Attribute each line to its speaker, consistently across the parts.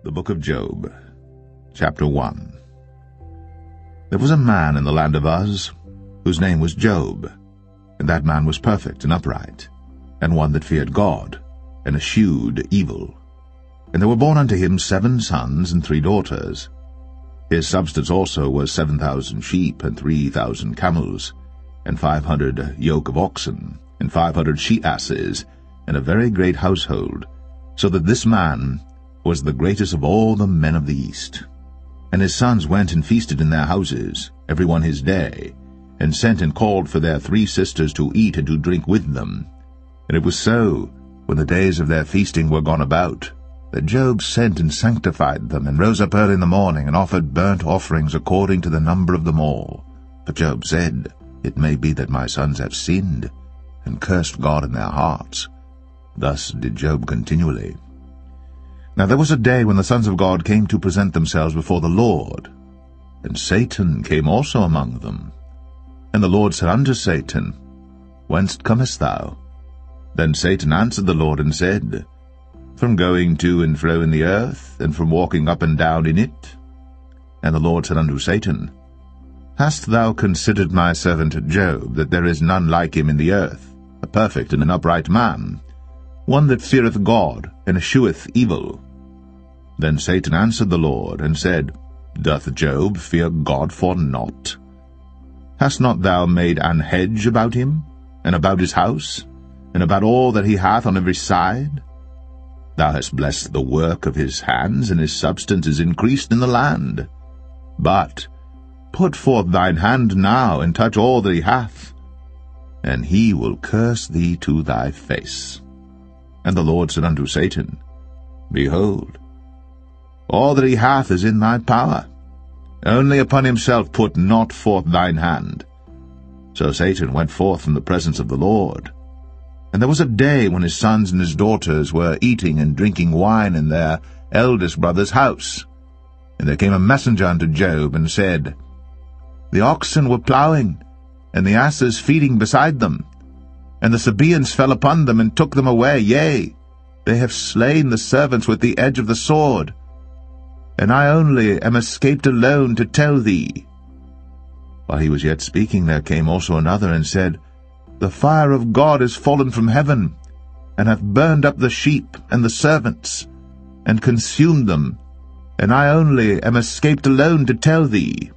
Speaker 1: The Book of Job, Chapter 1. There was a man in the land of Uz, whose name was Job, and that man was perfect and upright, and one that feared God, and eschewed evil. And there were born unto him 7 sons and 3 daughters. His substance also was 7,000 sheep, and 3,000 camels, and 500 yoke of oxen, and 500 she-asses, and a very great household, so that this man was the greatest of all the men of the East. And his sons went and feasted in their houses, every one his day, and sent and called for their 3 sisters to eat and to drink with them. And it was so, when the days of their feasting were gone about, that Job sent and sanctified them, and rose up early in the morning, and offered burnt offerings according to the number of them all. For Job said, It may be that my sons have sinned, and cursed God in their hearts. Thus did Job continually. Now there was a day when the sons of God came to present themselves before the Lord, and Satan came also among them. And the Lord said unto Satan, Whence comest thou? Then Satan answered the Lord and said, From going to and fro in the earth, and from walking up and down in it. And the Lord said unto Satan, Hast thou considered my servant Job, that there is none like him in the earth, a perfect and an upright man, one that feareth God, and escheweth evil? Then Satan answered the Lord, and said, Doth Job fear God for naught? Hast not thou made an hedge about him, and about his house, and about all that he hath on every side? Thou hast blessed the work of his hands, and his substance is increased in the land. But put forth thine hand now, and touch all that he hath, and he will curse thee to thy face. And the Lord said unto Satan, Behold, all that he hath is in thy power. Only upon himself put not forth thine hand. So Satan went forth from the presence of the Lord. And there was a day when his sons and his daughters were eating and drinking wine in their eldest brother's house. And there came a messenger unto Job, and said, The oxen were plowing, and the asses feeding beside them. And the Sabaeans fell upon them, and took them away. Yea, they have slain the servants with the edge of the sword. And I only am escaped alone to tell thee. While he was yet speaking, there came also another, and said, The fire of God is fallen from heaven, and hath burned up the sheep and the servants, and consumed them, and I only am escaped alone to tell thee.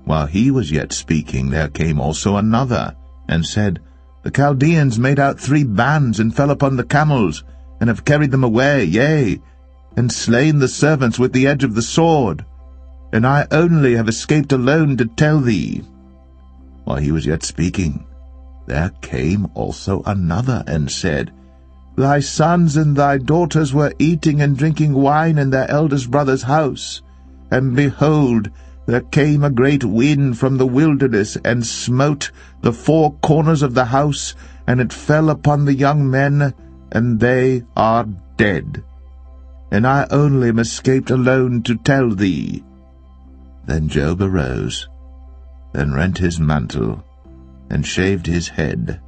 Speaker 1: While he was yet speaking, there came also another, and said, The Chaldeans made out 3 bands, and fell upon the camels, and have carried them away, yea, and slain the servants with the edge of the sword, and I only have escaped alone to tell thee. While he was yet speaking, there came also another, and said, Thy sons and thy daughters were eating and drinking wine in their eldest brother's house, and behold, there came a great wind from the wilderness, and smote the 4 corners of the house, and it fell upon the young men, and they are dead. And I only am escaped alone to tell thee. Then Job arose, and rent his mantle, and shaved his head,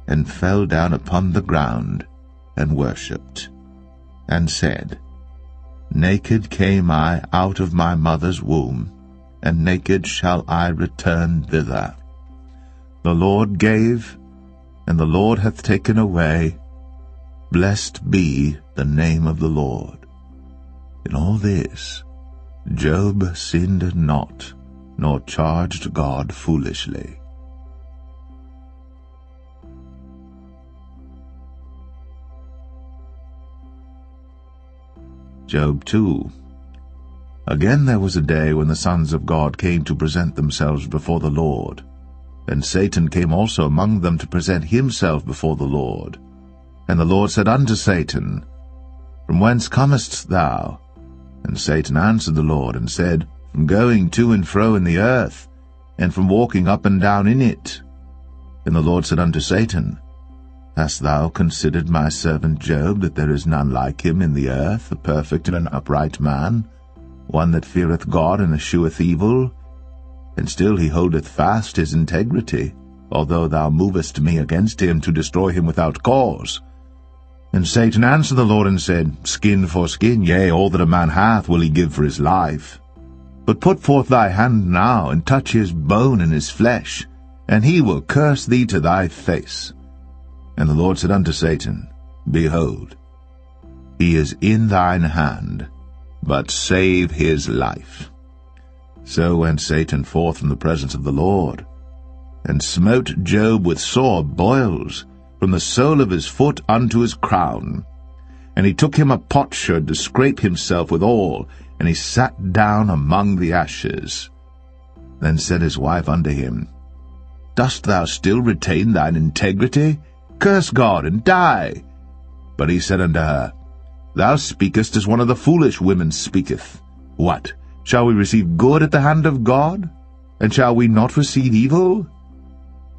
Speaker 1: and fell down upon the ground, and worshipped, and said, Naked came I out of my mother's womb, and naked shall I return thither. The Lord gave, and the Lord hath taken away. Blessed be the name of the Lord. In all this, Job sinned not, nor charged God foolishly. Job 2. Again there was a day when the sons of God came to present themselves before the Lord, and Satan came also among them to present himself before the Lord. And the Lord said unto Satan, From whence comest thou? And Satan answered the Lord, and said, From going to and fro in the earth, and from walking up and down in it. And the Lord said unto Satan, Hast thou considered my servant Job, that there is none like him in the earth, a perfect and an upright man, one that feareth God and escheweth evil? And still he holdeth fast his integrity, although thou movest me against him to destroy him without cause. And Satan answered the Lord and said, Skin for skin, yea, all that a man hath will he give for his life. But put forth thy hand now, and touch his bone and his flesh, and he will curse thee to thy face. And the Lord said unto Satan, Behold, he is in thine hand, but save his life. So went Satan forth from the presence of the Lord, and smote Job with sore boils, from the sole of his foot unto his crown. And he took him a potsherd to scrape himself withal, and he sat down among the ashes. Then said his wife unto him, Dost thou still retain thine integrity? Curse God, and die. But he said unto her, Thou speakest as one of the foolish women speaketh. What, shall we receive good at the hand of God? And shall we not receive evil?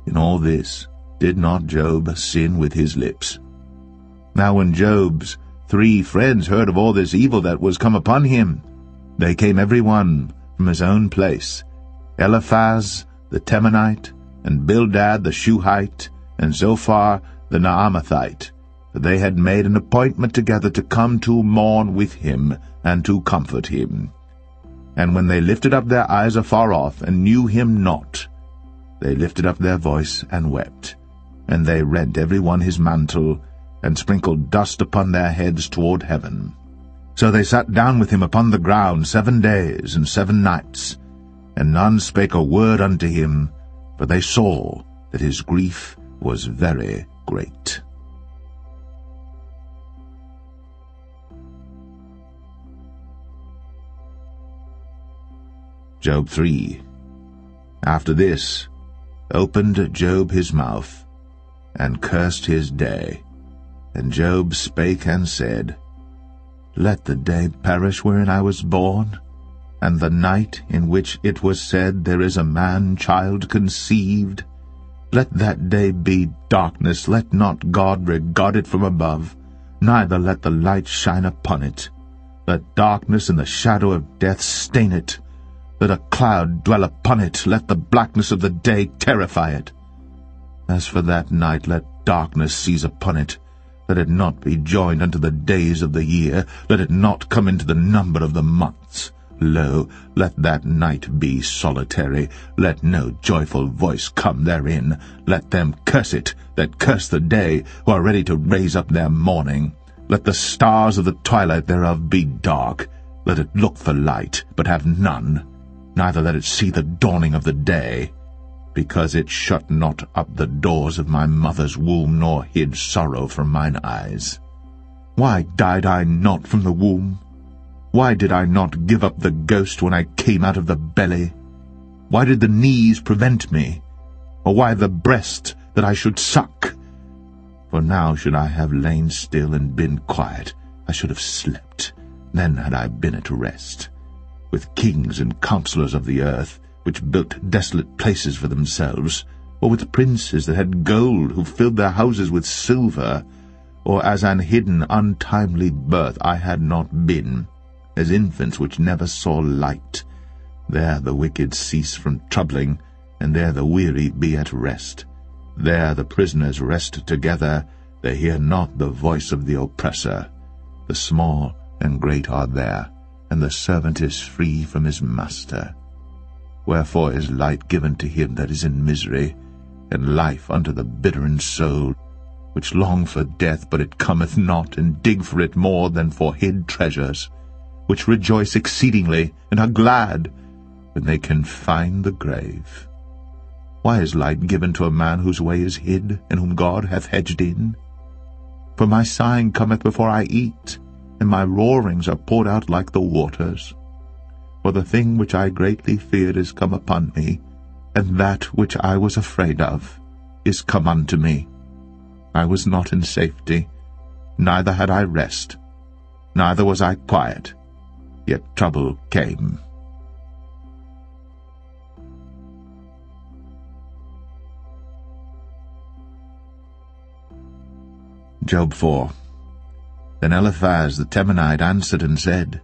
Speaker 1: In all this did not Job sin with his lips. Now when Job's 3 friends heard of all this evil that was come upon him, they came every one from his own place, Eliphaz the Temanite, and Bildad the Shuhite, and Zophar the Naamathite, for they had made an appointment together to come to mourn with him, and to comfort him. And when they lifted up their eyes afar off, and knew him not, they lifted up their voice and wept. And they rent every one his mantle, and sprinkled dust upon their heads toward heaven. So they sat down with him upon the ground 7 days and 7 nights, and none spake a word unto him, for they saw that his grief was very great. Job 3. After this opened Job his mouth, and cursed his day. And Job spake and said, Let the day perish wherein I was born, and the night in which it was said, There is a man-child conceived. Let that day be darkness, let not God regard it from above, neither let the light shine upon it. Let darkness and the shadow of death stain it. Let a cloud dwell upon it, let the blackness of the day terrify it. As for that night, let darkness seize upon it. Let it not be joined unto the days of the year. Let it not come into the number of the months. Lo, let that night be solitary. Let no joyful voice come therein. Let them curse it that curse the day, who are ready to raise up their mourning. Let the stars of the twilight thereof be dark. Let it look for light, but have none. Neither let it see the dawning of the day. Because it shut not up the doors of my mother's womb, nor hid sorrow from mine eyes. Why died I not from the womb? Why did I not give up the ghost when I came out of the belly? Why did the knees prevent me? Or why the breast that I should suck? For now should I have lain still and been quiet, I should have slept, then had I been at rest. With kings and counselors of the earth, which built desolate places for themselves, or with princes that had gold, who filled their houses with silver, or as an hidden untimely birth I had not been, as infants which never saw light. There the wicked cease from troubling, and there the weary be at rest. There the prisoners rest together, they hear not the voice of the oppressor. The small and great are there, and the servant is free from his master. Wherefore is light given to him that is in misery, and life unto the bitter in soul, which long for death, but it cometh not, and dig for it more than for hid treasures, which rejoice exceedingly, and are glad, when they can find the grave. Why is light given to a man whose way is hid, and whom God hath hedged in? For my sighing cometh before I eat, and my roarings are poured out like the waters. For the thing which I greatly feared is come upon me, and that which I was afraid of is come unto me. I was not in safety, neither had I rest, neither was I quiet, yet trouble came. Job 4. Then Eliphaz the Temanite answered and said,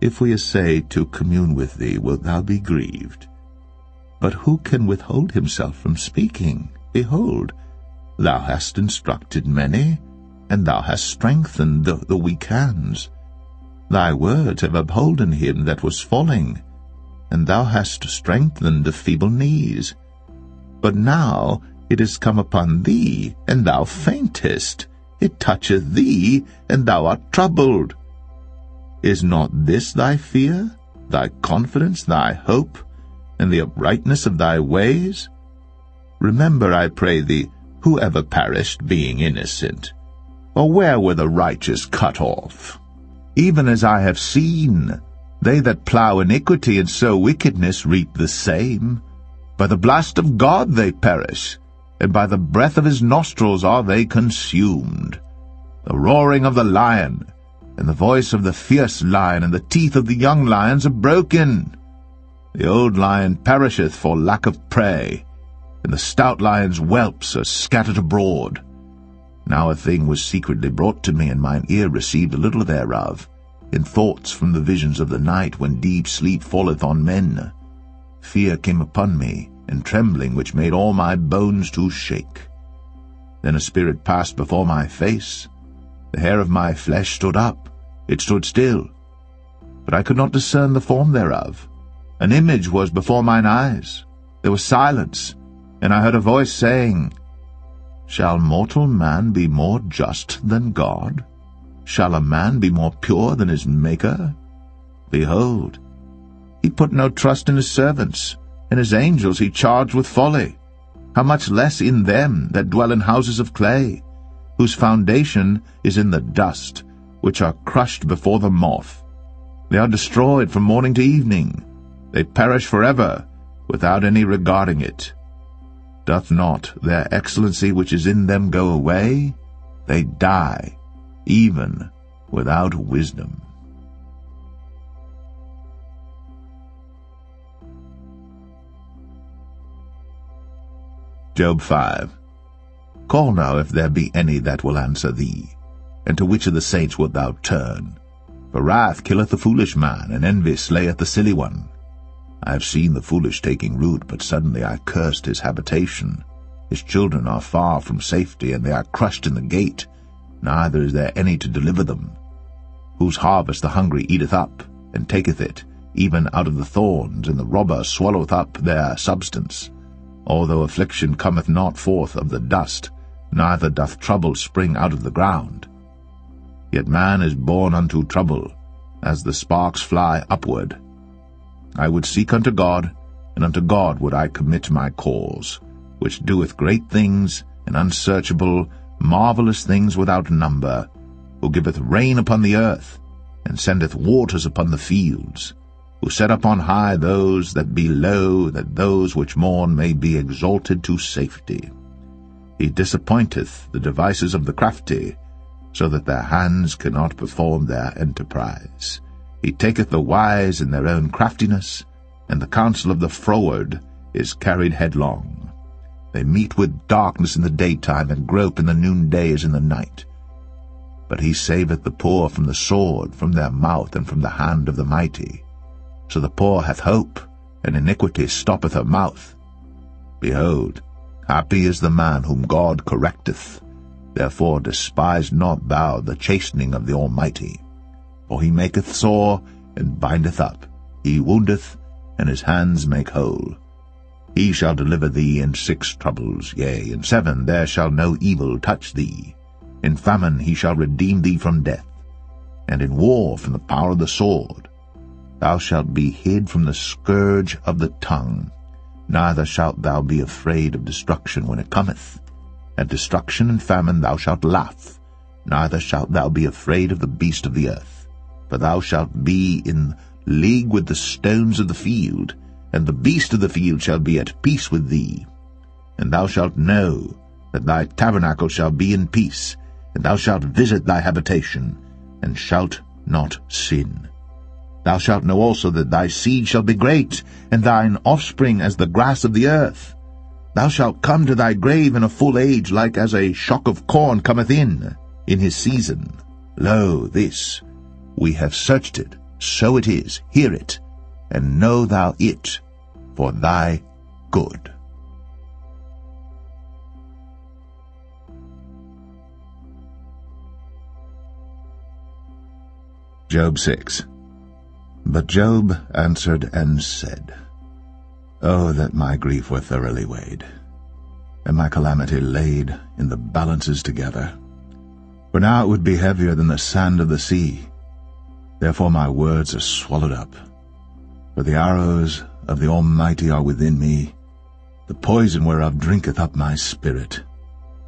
Speaker 1: If we essay to commune with thee, wilt thou be grieved? But who can withhold himself from speaking? Behold, thou hast instructed many, and thou hast strengthened the weak hands. Thy words have upholden him that was falling, and thou hast strengthened the feeble knees. But now it is come upon thee, and thou faintest. It toucheth thee, and thou art troubled. Is not this thy fear, thy confidence, thy hope, and the uprightness of thy ways? Remember, I pray thee, who ever perished being innocent? Or where were the righteous cut off? Even as I have seen, they that plough iniquity and sow wickedness reap the same. By the blast of God they perish, and by the breath of his nostrils are they consumed. The roaring of the lion, and the voice of the fierce lion, and the teeth of the young lions are broken. The old lion perisheth for lack of prey, and the stout lion's whelps are scattered abroad. Now a thing was secretly brought to me, and mine ear received a little thereof, in thoughts from the visions of the night, when deep sleep falleth on men. Fear came upon me, and trembling, which made all my bones to shake. Then a spirit passed before my face. The hair of my flesh stood up, it stood still, but I could not discern the form thereof. An image was before mine eyes. There was silence, and I heard a voice saying, Shall mortal man be more just than God? Shall a man be more pure than his Maker? Behold, he put no trust in his servants, and his angels he charged with folly. How much less in them that dwell in houses of clay, whose foundation is in the dust, which are crushed before the moth. They are destroyed from morning to evening. They perish forever, without any regarding it. Doth not their excellency which is in them go away? They die, even without wisdom. Job 5. Call now if there be any that will answer thee, and to which of the saints wilt thou turn? For wrath killeth the foolish man, and envy slayeth the silly one. I have seen the foolish taking root, but suddenly I cursed his habitation. His children are far from safety, and they are crushed in the gate, neither is there any to deliver them. Whose harvest the hungry eateth up, and taketh it, even out of the thorns, and the robber swalloweth up their substance. Although affliction cometh not forth of the dust, neither doth trouble spring out of the ground. Yet man is born unto trouble, as the sparks fly upward. I would seek unto God, and unto God would I commit my cause, which doeth great things, and unsearchable, marvelous things without number, who giveth rain upon the earth, and sendeth waters upon the fields, who set up on high those that be low, that those which mourn may be exalted to safety. He disappointeth the devices of the crafty, so that their hands cannot perform their enterprise. He taketh the wise in their own craftiness, and the counsel of the froward is carried headlong. They meet with darkness in the daytime, and grope in the noonday as in the night. But he saveth the poor from the sword, from their mouth, and from the hand of the mighty. So the poor hath hope, and iniquity stoppeth her mouth. Behold, happy is the man whom God correcteth. Therefore despise not thou the chastening of the Almighty. For he maketh sore, and bindeth up. He woundeth, and his hands make whole. He shall deliver thee in 6 troubles, yea, in 7 there shall no evil touch thee. In famine he shall redeem thee from death, and in war from the power of the sword. Thou shalt be hid from the scourge of the tongue, neither shalt thou be afraid of destruction when it cometh. At destruction and famine thou shalt laugh, neither shalt thou be afraid of the beast of the earth. For thou shalt be in league with the stones of the field, and the beast of the field shall be at peace with thee. And thou shalt know that thy tabernacle shall be in peace, and thou shalt visit thy habitation, and shalt not sin. Thou shalt know also that thy seed shall be great, and thine offspring as the grass of the earth. Thou shalt come to thy grave in a full age, like as a shock of corn cometh in his season. Lo, this, we have searched it, so it is, hear it, and know thou it for thy good. Job 6. But Job answered and said, Oh, that my grief were thoroughly weighed, and my calamity laid in the balances together. For now it would be heavier than the sand of the sea. Therefore my words are swallowed up. For the arrows of the Almighty are within me, the poison whereof drinketh up my spirit.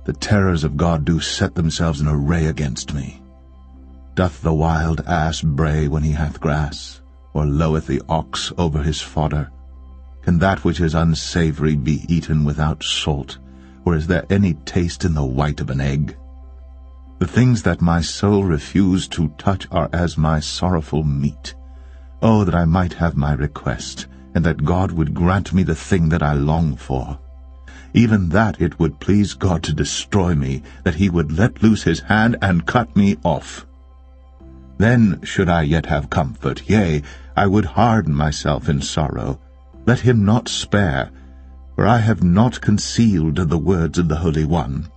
Speaker 1: The terrors of God do set themselves in array against me. Doth the wild ass bray when he hath grass, or loweth the ox over his fodder? Can that which is unsavory be eaten without salt, or is there any taste in the white of an egg? The things that my soul refused to touch are as my sorrowful meat. Oh, that I might have my request, and that God would grant me the thing that I long for. Even that it would please God to destroy me, that he would let loose his hand and cut me off. Then should I yet have comfort, yea, I would harden myself in sorrow. Let him not spare, for I have not concealed the words of the Holy One.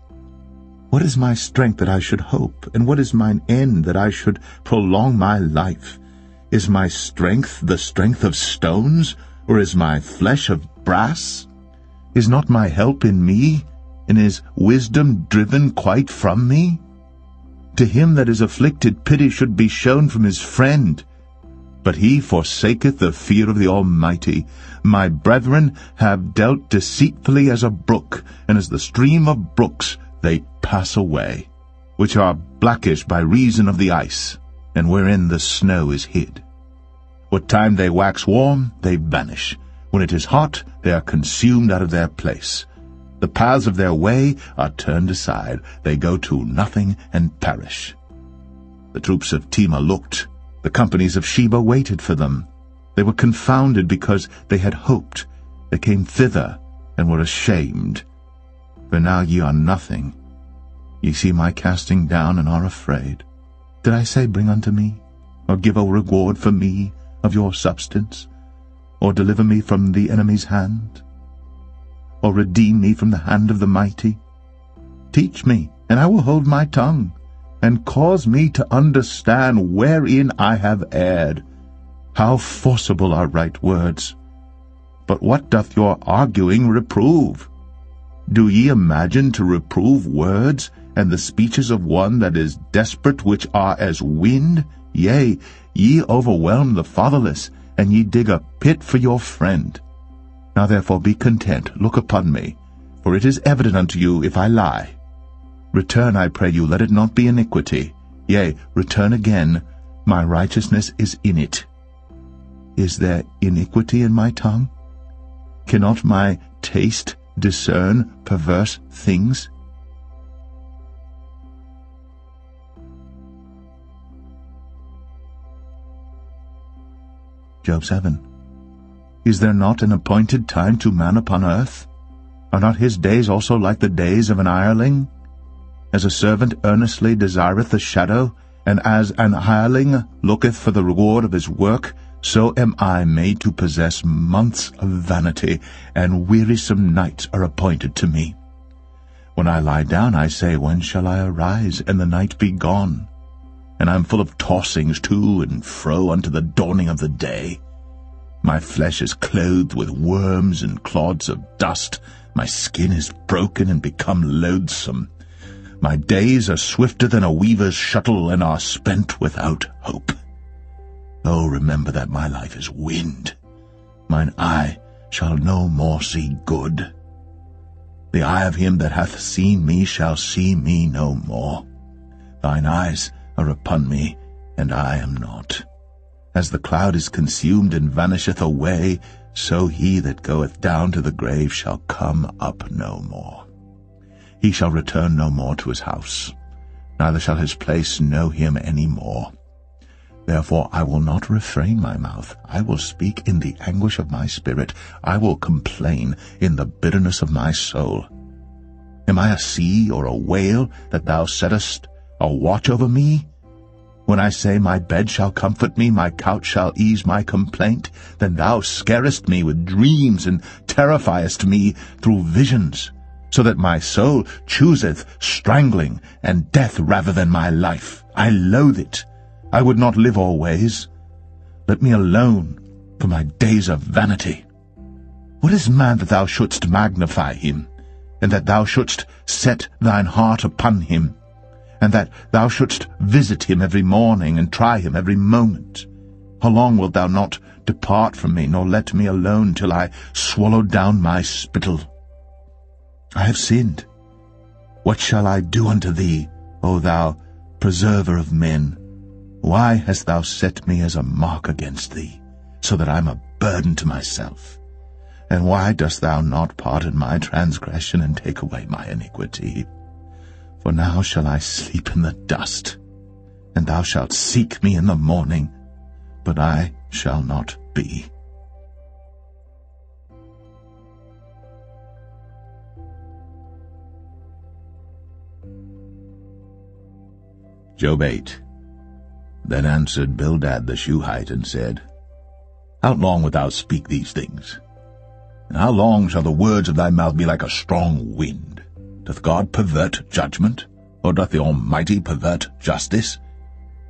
Speaker 1: What is my strength that I should hope, and what is mine end that I should prolong my life? Is my strength the strength of stones, or is my flesh of brass? Is not my help in me, and is wisdom driven quite from me? To him that is afflicted pity should be shown from his friend. But he forsaketh the fear of the Almighty. My brethren have dealt deceitfully as a brook, and as the stream of brooks they pass away, which are blackish by reason of the ice, and wherein the snow is hid. What time they wax warm, they vanish. When it is hot, they are consumed out of their place. The paths of their way are turned aside. They go to nothing and perish. The troops of Tema looked. The companies of Sheba waited for them. They were confounded because they had hoped. They came thither and were ashamed. For now ye are nothing. Ye see my casting down and are afraid. Did I say, Bring unto me, or give a reward for me of your substance, or deliver me from the enemy's hand, or redeem me from the hand of the mighty? Teach me, and I will hold my tongue, and cause me to understand wherein I have erred. How forcible are right words! But what doth your arguing reprove? Do ye imagine to reprove words, and the speeches of one that is desperate, which are as wind? Yea, ye overwhelm the fatherless, and ye dig a pit for your friend. Now therefore be content, look upon me, for it is evident unto you if I lie. Return, I pray you, let it not be iniquity. Yea, return again, my righteousness is in it. Is there iniquity in my tongue? Cannot my taste discern perverse things? Job 7. Is there not an appointed time to man upon earth? Are not his days also like the days of an hireling? As a servant earnestly desireth the shadow, and as an hireling looketh for the reward of his work, so am I made to possess months of vanity, and wearisome nights are appointed to me. When I lie down, I say, When shall I arise, and the night be gone? And I am full of tossings to and fro unto the dawning of the day. My flesh is clothed with worms and clods of dust. My skin is broken and become loathsome. My days are swifter than a weaver's shuttle, and are spent without hope. Oh, remember that my life is wind. Mine eye shall no more see good. The eye of him that hath seen me shall see me no more. Thine eyes are upon me, and I am not. As the cloud is consumed and vanisheth away, so he that goeth down to the grave shall come up no more. He shall return no more to his house, neither shall his place know him any more. Therefore I will not refrain my mouth. I will speak in the anguish of my spirit. I will complain in the bitterness of my soul. Am I a sea or a whale, that thou settest a watch over me? When I say, My bed shall comfort me, my couch shall ease my complaint, then thou scarest me with dreams, and terrifiest me through visions, so that my soul chooseth strangling and death rather than my life. I loathe it. I would not live always. Let me alone, for my days are vanity. What is man that thou shouldst magnify him, and that thou shouldst set thine heart upon him, and that thou shouldst visit him every morning, and try him every moment? How long wilt thou not depart from me, nor let me alone, till I swallow down my spittle? I have sinned. What shall I do unto thee, O thou preserver of men? Why hast thou set me as a mark against thee, so that I am a burden to myself? And why dost thou not pardon my transgression, and take away my iniquity? For now shall I sleep in the dust, and thou shalt seek me in the morning, but I shall not be. Job 8. Then answered Bildad the Shuhite, and said, How long wilt thou speak these things? And how long shall the words of thy mouth be like a strong wind? Doth God pervert judgment, or doth the Almighty pervert justice?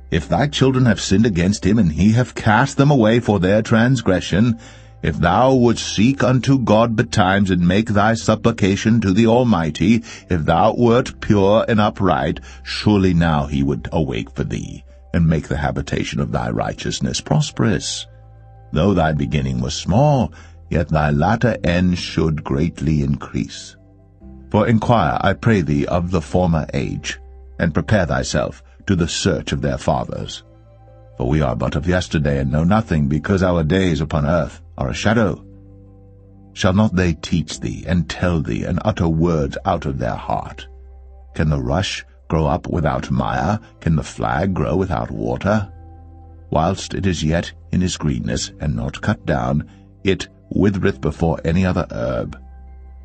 Speaker 1: If thy children have sinned against him, and he have cast them away for their transgression, if thou wouldst seek unto God betimes, and make thy supplication to the Almighty, if thou wert pure and upright, surely now he would awake for thee, and make the habitation of thy righteousness prosperous. Though thy beginning was small, yet thy latter end should greatly increase. For inquire, I pray thee, of the former age, and prepare thyself to the search of their fathers. For we are but of yesterday, and know nothing, because our days upon earth are a shadow. Shall not they teach thee, and tell thee, and utter words out of their heart? Can the rush grow up without mire? Can the flag grow without water? Whilst it is yet in his greenness, and not cut down, it withereth before any other herb.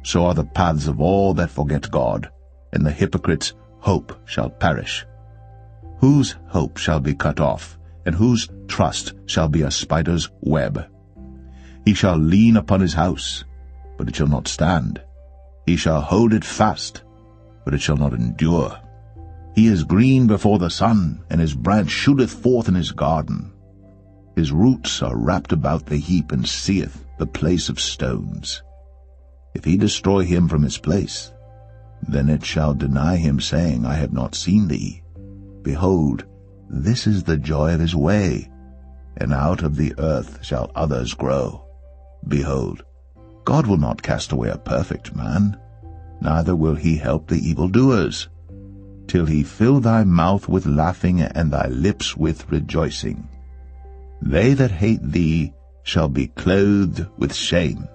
Speaker 1: So are the paths of all that forget God, and the hypocrite's hope shall perish. Whose hope shall be cut off, and whose trust shall be a spider's web? He shall lean upon his house, but it shall not stand. He shall hold it fast, but it shall not endure. He is green before the sun, and his branch shooteth forth in his garden. His roots are wrapped about the heap, and seeth the place of stones. If he destroy him from his place, then it shall deny him, saying, I have not seen thee. Behold, this is the joy of his way, and out of the earth shall others grow. Behold, God will not cast away a perfect man, neither will he help the evildoers, till he fill thy mouth with laughing, and thy lips with rejoicing. They that hate thee shall be clothed with shame,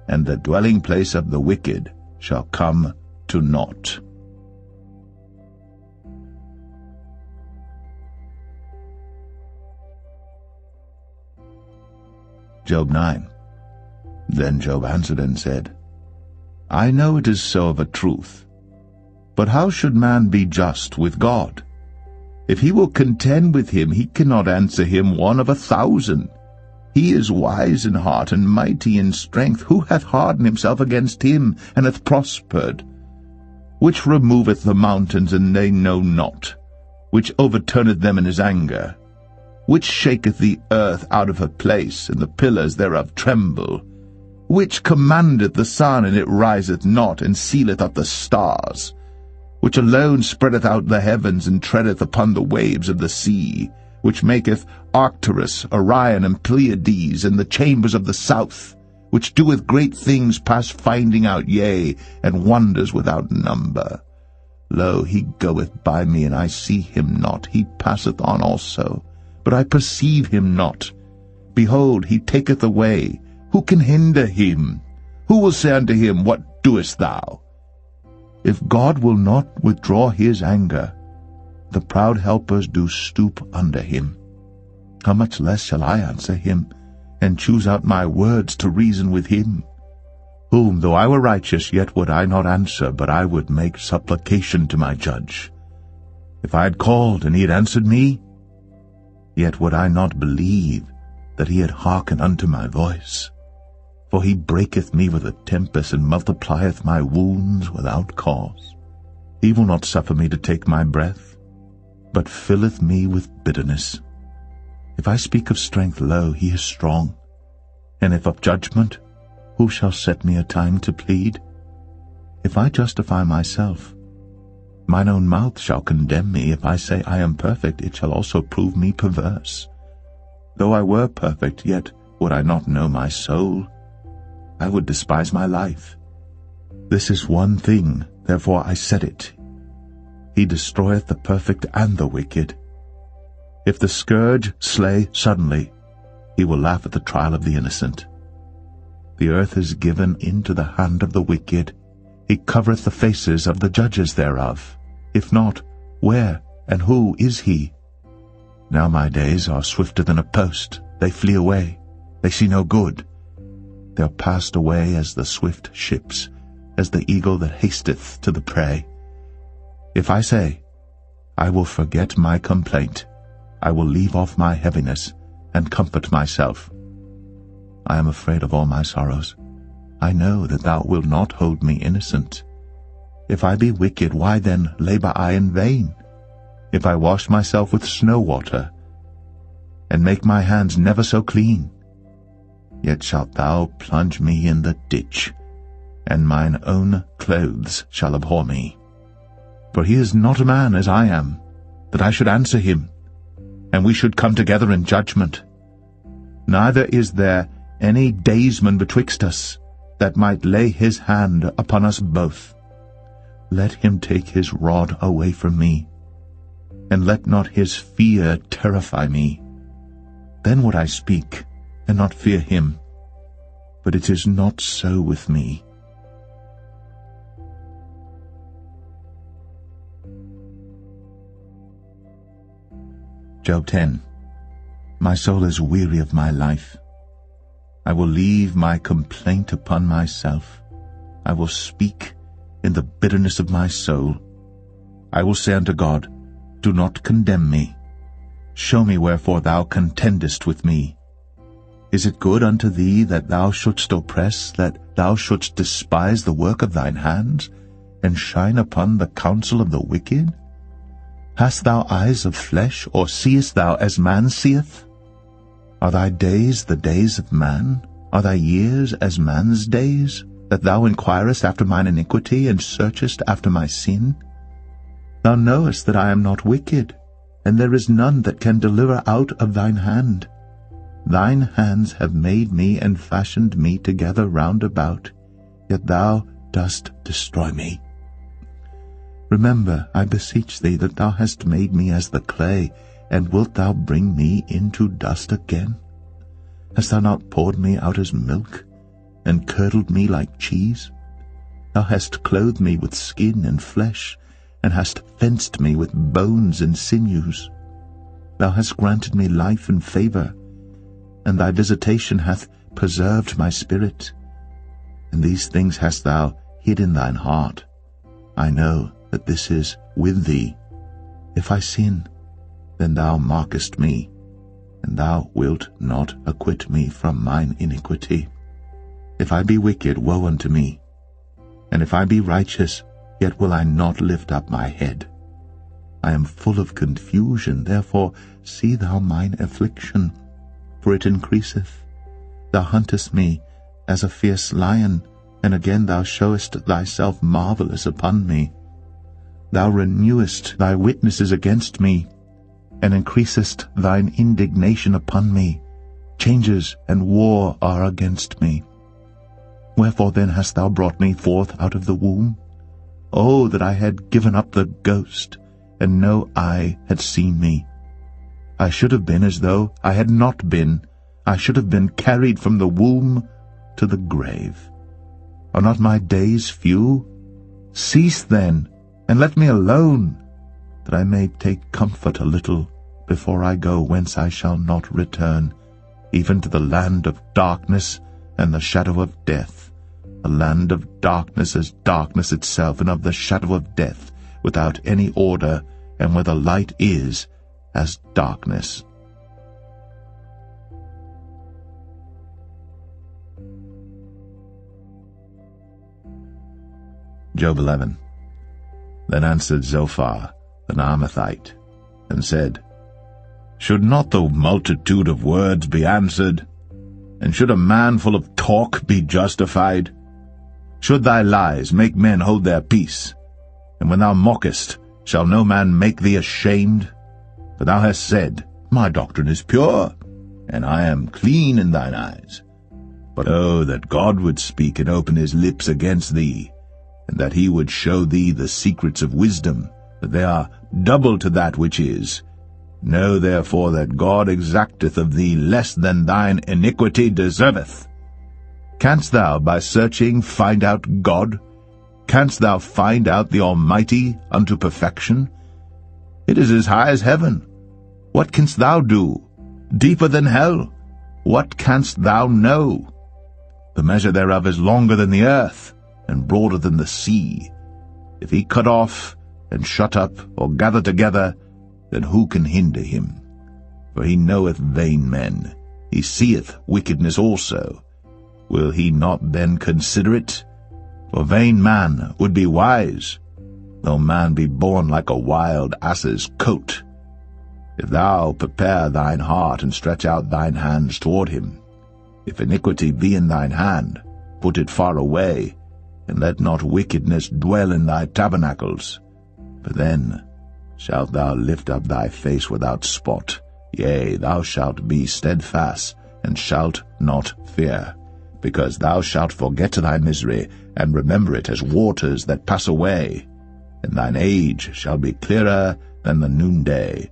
Speaker 1: and the dwelling place of the wicked shall come to naught. Job 9. Then Job answered and said, I know it is so of a truth, but how should man be just with God? If he will contend with him, he cannot answer him 1 of 1,000. He is wise in heart, and mighty in strength. Who hath hardened himself against him, and hath prospered? Which removeth the mountains, and they know not? Which overturneth them in his anger? Which shaketh the earth out of her place, and the pillars thereof tremble? Which commandeth the sun, and it riseth not, and sealeth up the stars? Which alone spreadeth out the heavens, and treadeth upon the waves of the sea? Which maketh Arcturus, Orion, and Pleiades, and the chambers of the south? Which doeth great things past finding out, yea, and wonders without number? Lo, he goeth by me, and I see him not. He passeth on also, but I perceive him not. Behold, he taketh away. Who can hinder him? Who will say unto him, What doest thou? If God will not withdraw his anger, the proud helpers do stoop under him. How much less shall I answer him, and choose out my words to reason with him? Whom, though I were righteous, yet would I not answer, but I would make supplication to my judge. If I had called, and he had answered me, yet would I not believe that he had hearkened unto my voice. For he breaketh me with a tempest, and multiplieth my wounds without cause. He will not suffer me to take my breath. but filleth me with bitterness. If I speak of strength, lo, he is strong. And if of judgment, who shall set me a time to plead? If I justify myself, mine own mouth shall condemn me. If I say I am perfect, it shall also prove me perverse. Though I were perfect, yet would I not know my soul. I would despise my life. This is one thing, therefore I said it. He destroyeth the perfect and the wicked. If the scourge slay suddenly, he will laugh at the trial of the innocent. The earth is given into the hand of the wicked. He covereth the faces of the judges thereof. If not, where and who is he? Now my days are swifter than a post. They flee away. They see no good. They are passed away as the swift ships, as the eagle that hasteth to the prey. If I say, I will forget my complaint, I will leave off my heaviness, and comfort myself. I am afraid of all my sorrows. I know that thou wilt not hold me innocent. If I be wicked, why then labor I in vain? If I wash myself with snow water, and make my hands never so clean, yet shalt thou plunge me in the ditch, and mine own clothes shall abhor me. For he is not a man as I am, that I should answer him, and we should come together in judgment. Neither is there any daysman betwixt us, that might lay his hand upon us both. Let him take his rod away from me, and let not his fear terrify me. Then would I speak, and not fear him. But it is not so with me. Job 10. My soul is weary of my life. I will leave my complaint upon myself. I will speak in the bitterness of my soul. I will say unto God, do not condemn me. Show me wherefore thou contendest with me. Is it good unto thee that thou shouldst oppress, that thou shouldst despise the work of thine hands, and shine upon the counsel of the wicked? Hast thou eyes of flesh, or seest thou as man seeth? Are thy days the days of man? Are thy years as man's days, that thou inquirest after mine iniquity, and searchest after my sin? Thou knowest that I am not wicked, and there is none that can deliver out of thine hand. Thine hands have made me and fashioned me together round about, yet thou dost destroy me. Remember, I beseech thee, that thou hast made me as the clay, and wilt thou bring me into dust again? Hast thou not poured me out as milk, and curdled me like cheese? Thou hast clothed me with skin and flesh, and hast fenced me with bones and sinews. Thou hast granted me life and favor, and thy visitation hath preserved my spirit. And these things hast thou hid in thine heart. I know that this is with thee. If I sin, then thou markest me, and thou wilt not acquit me from mine iniquity. If I be wicked, woe unto me. And if I be righteous, yet will I not lift up my head. I am full of confusion, therefore see thou mine affliction, for it increaseth. Thou huntest me as a fierce lion, and again thou showest thyself marvelous upon me. Thou renewest thy witnesses against me, and increasest thine indignation upon me. Changes and war are against me. Wherefore then hast thou brought me forth out of the womb? Oh, that I had given up the ghost, and no eye had seen me. I should have been as though I had not been. I should have been carried from the womb to the grave. Are not my days few? Cease then, and let me alone, that I may take comfort a little before I go whence I shall not return, even to the land of darkness and the shadow of death, a land of darkness as darkness itself, and of the shadow of death, without any order, and where the light is as darkness. Job 11. Then answered Zophar the Naamathite, and said, Should not the multitude of words be answered? And should a man full of talk be justified? Should thy lies make men hold their peace? And when thou mockest, shall no man make thee ashamed? For thou hast said, My doctrine is pure, and I am clean in thine eyes. But oh, that God would speak and open his lips against thee, and that he would show thee the secrets of wisdom, that they are double to that which is. Know therefore that God exacteth of thee less than thine iniquity deserveth. Canst thou by searching find out God? Canst thou find out the Almighty unto perfection? It is as high as heaven. What canst thou do? Deeper than hell. What canst thou know? The measure thereof is longer than the earth, and broader than the sea. If he cut off, and shut up, or gather together, then who can hinder him? For he knoweth vain men, he seeth wickedness also. Will he not then consider it? For vain man would be wise, though man be born like a wild ass's coat. If thou prepare thine heart, and stretch out thine hands toward him, if iniquity be in thine hand, put it far away, and let not wickedness dwell in thy tabernacles. For then shalt thou lift up thy face without spot, yea, thou shalt be steadfast, and shalt not fear, because thou shalt forget thy misery, and remember it as waters that pass away. And thine age shall be clearer than the noonday.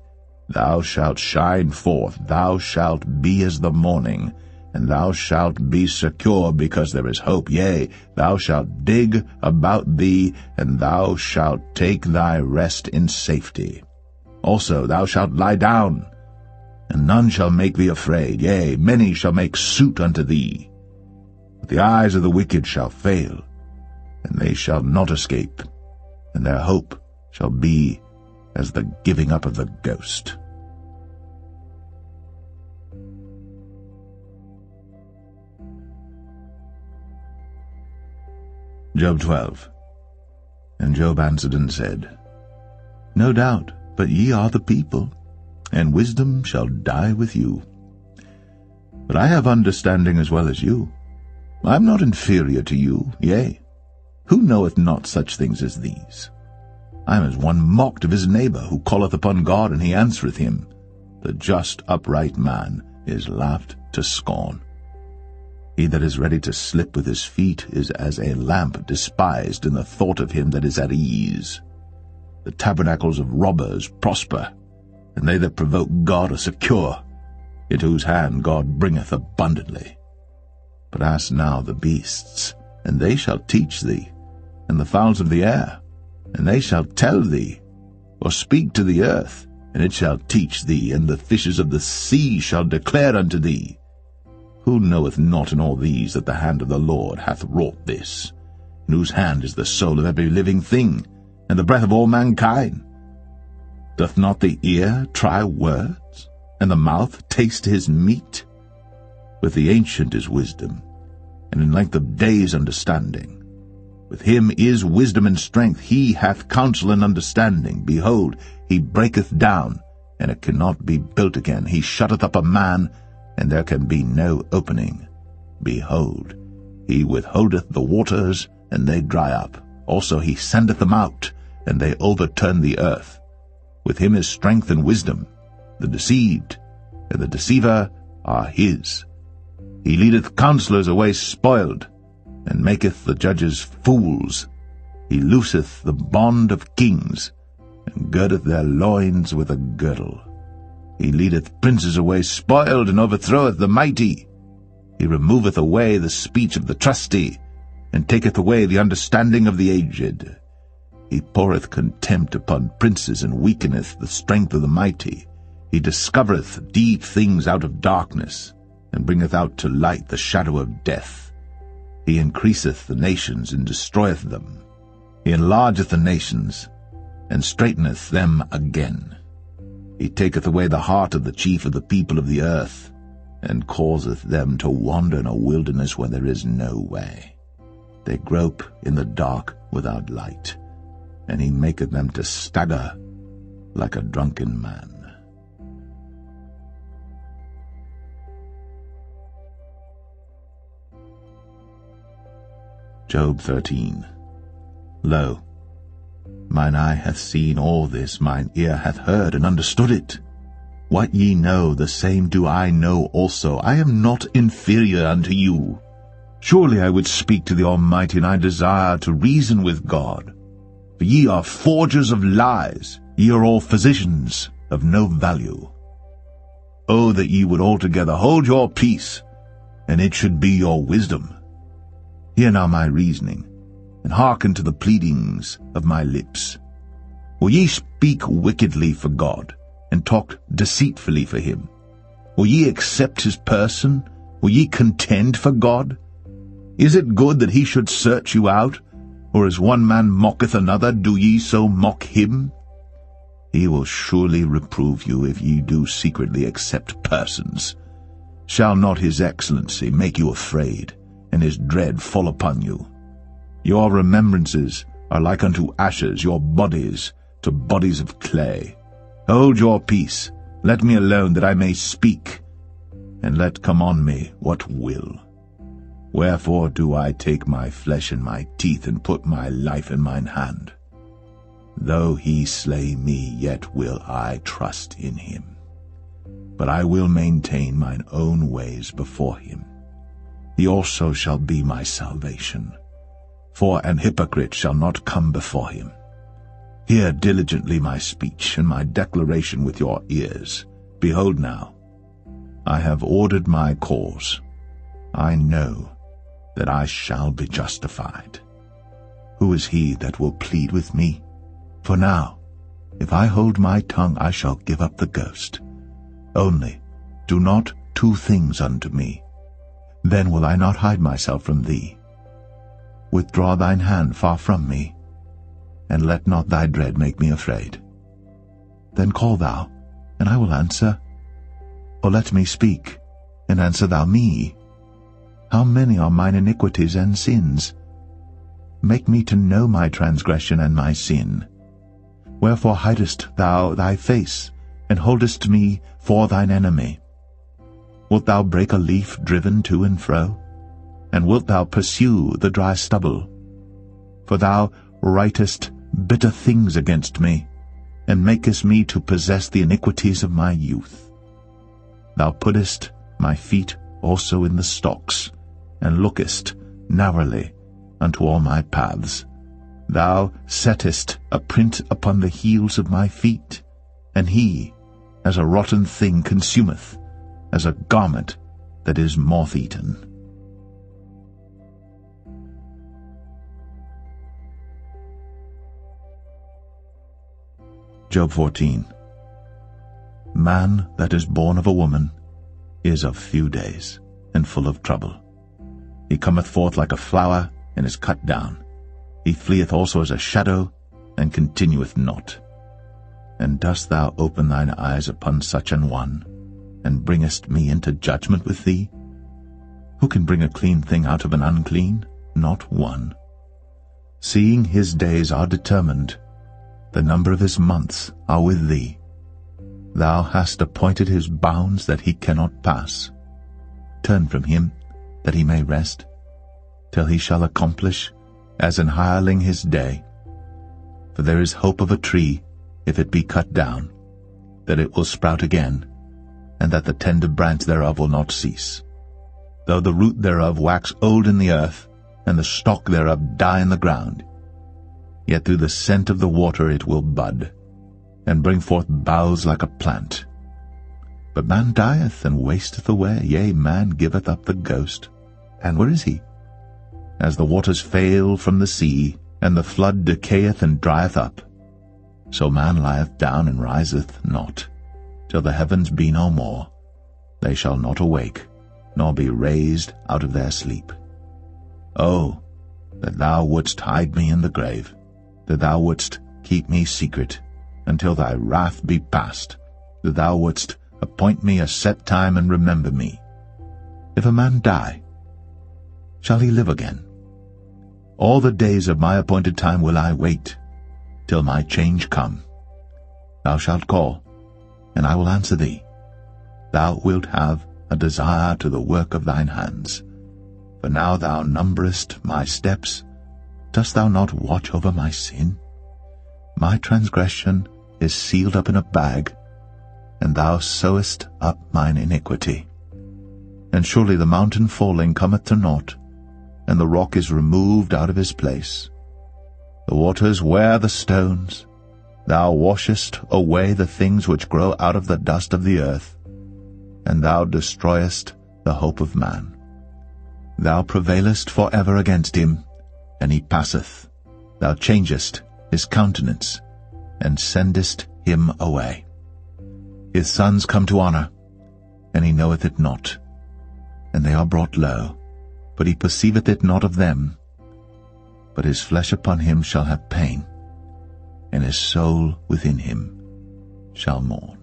Speaker 1: Thou shalt shine forth, thou shalt be as the morning, and thou shalt be secure, because there is hope. Yea, thou shalt dig about thee, and thou shalt take thy rest in safety. Also thou shalt lie down, and none shall make thee afraid. Yea, many shall make suit unto thee. But the eyes of the wicked shall fail, and they shall not escape, and their hope shall be as the giving up of the ghost. Job 12. And Job answered and said, No doubt, but ye are the people, and wisdom shall die with you. But I have understanding as well as you. I am not inferior to you, yea, who knoweth not such things as these? I am as one mocked of his neighbor, who calleth upon God, and he answereth him. The just upright man is laughed to scorn. He that is ready to slip with his feet is as a lamp despised in the thought of him that is at ease. The tabernacles of robbers prosper, and they that provoke God are secure, into whose hand God bringeth abundantly. But ask now the beasts, and they shall teach thee, and the fowls of the air, and they shall tell thee, or speak to the earth, and it shall teach thee, and the fishes of the sea shall declare unto thee. Who knoweth not in all these that the hand of the Lord hath wrought this, in whose hand is the soul of every living thing, and the breath of all mankind? Doth not the ear try words, and the mouth taste his meat? With the ancient is wisdom, and in length of days understanding. With him is wisdom and strength, he hath counsel and understanding. Behold, he breaketh down, and it cannot be built again. He shutteth up a man, and there can be no opening. Behold, he withholdeth the waters, and they dry up. Also he sendeth them out, and they overturn the earth. With him is strength and wisdom. The deceived and the deceiver are his. He leadeth counselors away spoiled, and maketh the judges fools. He looseth the bond of kings, and girdeth their loins with a girdle. He leadeth princes away spoiled, and overthroweth the mighty. He removeth away the speech of the trusty, and taketh away the understanding of the aged. He poureth contempt upon princes, and weakeneth the strength of the mighty. He discovereth deep things out of darkness, and bringeth out to light the shadow of death. He increaseth the nations, and destroyeth them. He enlargeth the nations, and straighteneth them again. He taketh away the heart of the chief of the people of the earth, and causeth them to wander in a wilderness where there is no way. They grope in the dark without light, and he maketh them to stagger like a drunken man. Job 13. Lo, mine eye hath seen all this, mine ear hath heard and understood it. What ye know, the same do I know also. I am not inferior unto you. Surely I would speak to the Almighty, and I desire to reason with God. For ye are forgers of lies, ye are all physicians of no value. Oh, that ye would altogether hold your peace, and it should be your wisdom. Hear now my reasoning, and hearken to the pleadings of my lips. Will ye speak wickedly for God, and talk deceitfully for him? Will ye accept his person? Will ye contend for God? Is it good that he should search you out? Or as one man mocketh another, do ye so mock him? He will surely reprove you if ye do secretly accept persons. Shall not his excellency make you afraid, and his dread fall upon you? Your remembrances are like unto ashes, your bodies to bodies of clay. Hold your peace, let me alone that I may speak, and let come on me what will. Wherefore do I take my flesh in my teeth, and put my life in mine hand? Though he slay me, yet will I trust in him. But I will maintain mine own ways before him. He also shall be my salvation. For an hypocrite shall not come before him. Hear diligently my speech, and my declaration with your ears. Behold now, I have ordered my cause. I know that I shall be justified. Who is he that will plead with me? For now, if I hold my tongue, I shall give up the ghost. Only do not two things unto me. Then will I not hide myself from thee. Withdraw thine hand far from me, and let not thy dread make me afraid. Then call thou, and I will answer. Or let me speak, and answer thou me. How many are mine iniquities and sins? Make me to know my transgression and my sin. Wherefore hidest thou thy face, and holdest me for thine enemy? Wilt thou break a leaf driven to and fro? And wilt thou pursue the dry stubble? For thou writest bitter things against me, and makest me to possess the iniquities of my youth. Thou puttest my feet also in the stocks, and lookest narrowly unto all my paths. Thou settest a print upon the heels of my feet, and he, as a rotten thing, consumeth, as a garment that is moth-eaten. Job 14. Man that is born of a woman is of few days, and full of trouble. He cometh forth like a flower, and is cut down. He fleeth also as a shadow, and continueth not. And dost thou open thine eyes upon such an one, and bringest me into judgment with thee? Who can bring a clean thing out of an unclean? Not one. Seeing his days are determined, the number of his months are with thee. Thou hast appointed his bounds that he cannot pass. Turn from him, that he may rest, till he shall accomplish as an hireling his day. For there is hope of a tree, if it be cut down, that it will sprout again, and that the tender branch thereof will not cease. Though the root thereof wax old in the earth, and the stalk thereof die in the ground, yet through the scent of the water it will bud, and bring forth boughs like a plant. But man dieth and wasteth away, yea, man giveth up the ghost. And where is he? As the waters fail from the sea, and the flood decayeth and drieth up, so man lieth down and riseth not, till the heavens be no more. They shall not awake, nor be raised out of their sleep. Oh, that thou wouldst hide me in the grave, that thou wouldst keep me secret, until thy wrath be past, that thou wouldst appoint me a set time and remember me. If a man die, shall he live again? All the days of my appointed time will I wait, till my change come. thou shalt call, and I will answer thee. Thou wilt have a desire to the work of thine hands. For now thou numberest my steps. Dost thou not watch over my sin? My transgression is sealed up in a bag, and thou sewest up mine iniquity. And surely the mountain falling cometh to naught, and the rock is removed out of his place. The waters wear the stones. Thou washest away the things which grow out of the dust of the earth, and thou destroyest the hope of man. Thou prevailest for ever against him, and he passeth. Thou changest his countenance, and sendest him away. His sons come to honor, and he knoweth it not. And they are brought low, but he perceiveth it not of them. But his flesh upon him shall have pain, and his soul within him shall mourn.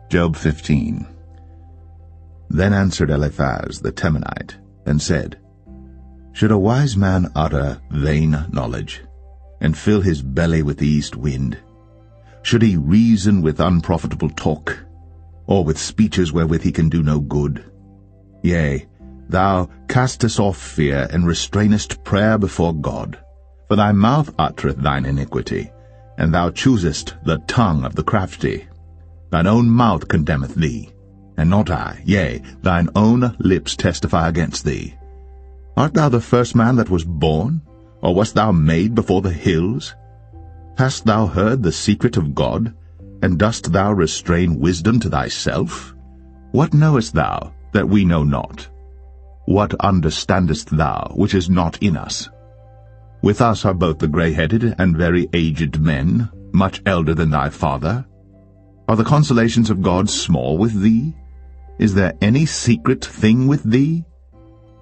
Speaker 1: Job 15. Then answered Eliphaz the Temanite, and said, Should a wise man utter vain knowledge, and fill his belly with the east wind? Should he reason with unprofitable talk, or with speeches wherewith he can do no good? Yea, thou castest off fear, and restrainest prayer before God. For thy mouth uttereth thine iniquity, and thou choosest the tongue of the crafty. Thine own mouth condemneth thee, and not I. Yea, thine own lips testify against thee. Art thou the first man that was born? Or wast thou made before the hills? Hast thou heard the secret of God? And dost thou restrain wisdom to thyself? What knowest thou that we know not? What understandest thou which is not in us? With us are both the grey-headed and very aged men, much elder than thy father. Are the consolations of God small with thee? Is there any secret thing with thee?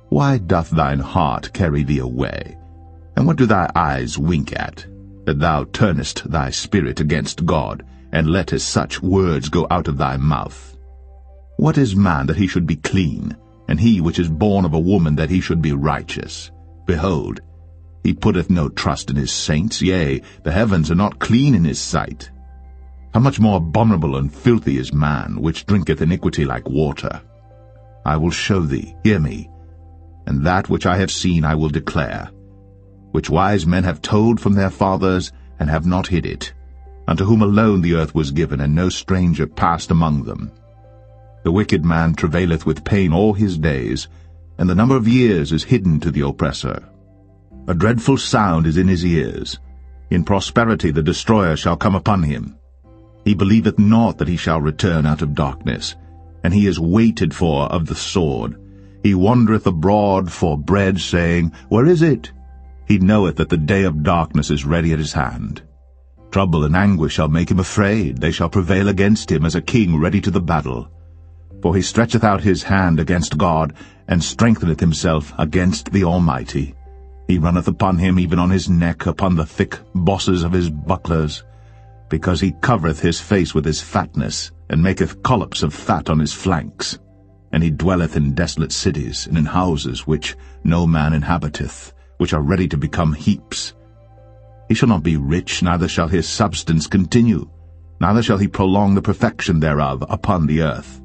Speaker 1: Why doth thine heart carry thee away? And what do thy eyes wink at, that thou turnest thy spirit against God, and lettest such words go out of thy mouth? What is man that he should be clean, and he which is born of a woman that he should be righteous? Behold, he putteth no trust in his saints, yea, the heavens are not clean in his sight. How much more abominable and filthy is man, which drinketh iniquity like water? I will show thee, hear me, and that which I have seen I will declare, which wise men have told from their fathers, and have not hid it, unto whom alone the earth was given, and no stranger passed among them. The wicked man travaileth with pain all his days, and the number of years is hidden to the oppressor. A dreadful sound is in his ears. In prosperity the destroyer shall come upon him. He believeth not that he shall return out of darkness, and he is waited for of the sword. He wandereth abroad for bread, saying, Where is it? He knoweth that the day of darkness is ready at his hand. Trouble and anguish shall make him afraid. They shall prevail against him as a king ready to the battle. For he stretcheth out his hand against God, and strengtheneth himself against the Almighty. He runneth upon him, even on his neck, upon the thick bosses of his bucklers, because he covereth his face with his fatness, and maketh collops of fat on his flanks. And he dwelleth in desolate cities, and in houses which no man inhabiteth, which are ready to become heaps. He shall not be rich, neither shall his substance continue, neither shall he prolong the perfection thereof upon the earth.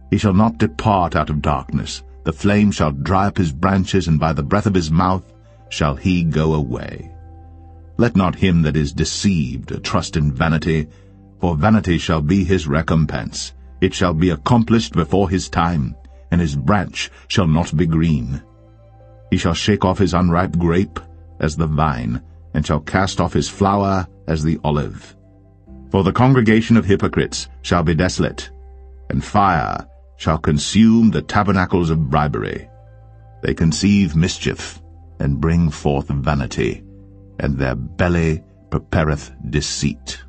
Speaker 1: He shall not depart out of darkness. The flame shall dry up his branches, and by the breath of his mouth shall he go away. Let not him that is deceived trust in vanity, for vanity shall be his recompense. It shall be accomplished before his time, and his branch shall not be green. He shall shake off his unripe grape as the vine, and shall cast off his flower as the olive. For the congregation of hypocrites shall be desolate, and fire shall consume the tabernacles of bribery. They conceive mischief, and bring forth vanity, and their belly prepareth deceit.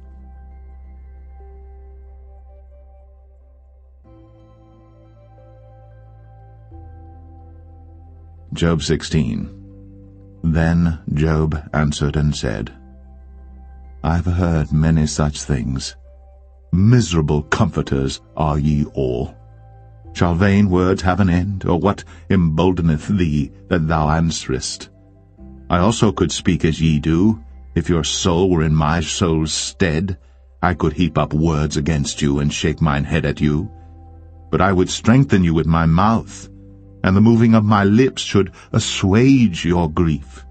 Speaker 1: Job 16. Then Job answered and said, I have heard many such things. Miserable comforters are ye all. Shall vain words have an end, or what emboldeneth thee that thou answerest? I also could speak as ye do. If your soul were in my soul's stead, I could heap up words against you and shake mine head at you. But I would strengthen you with my mouth, and the moving of my lips should assuage your grief.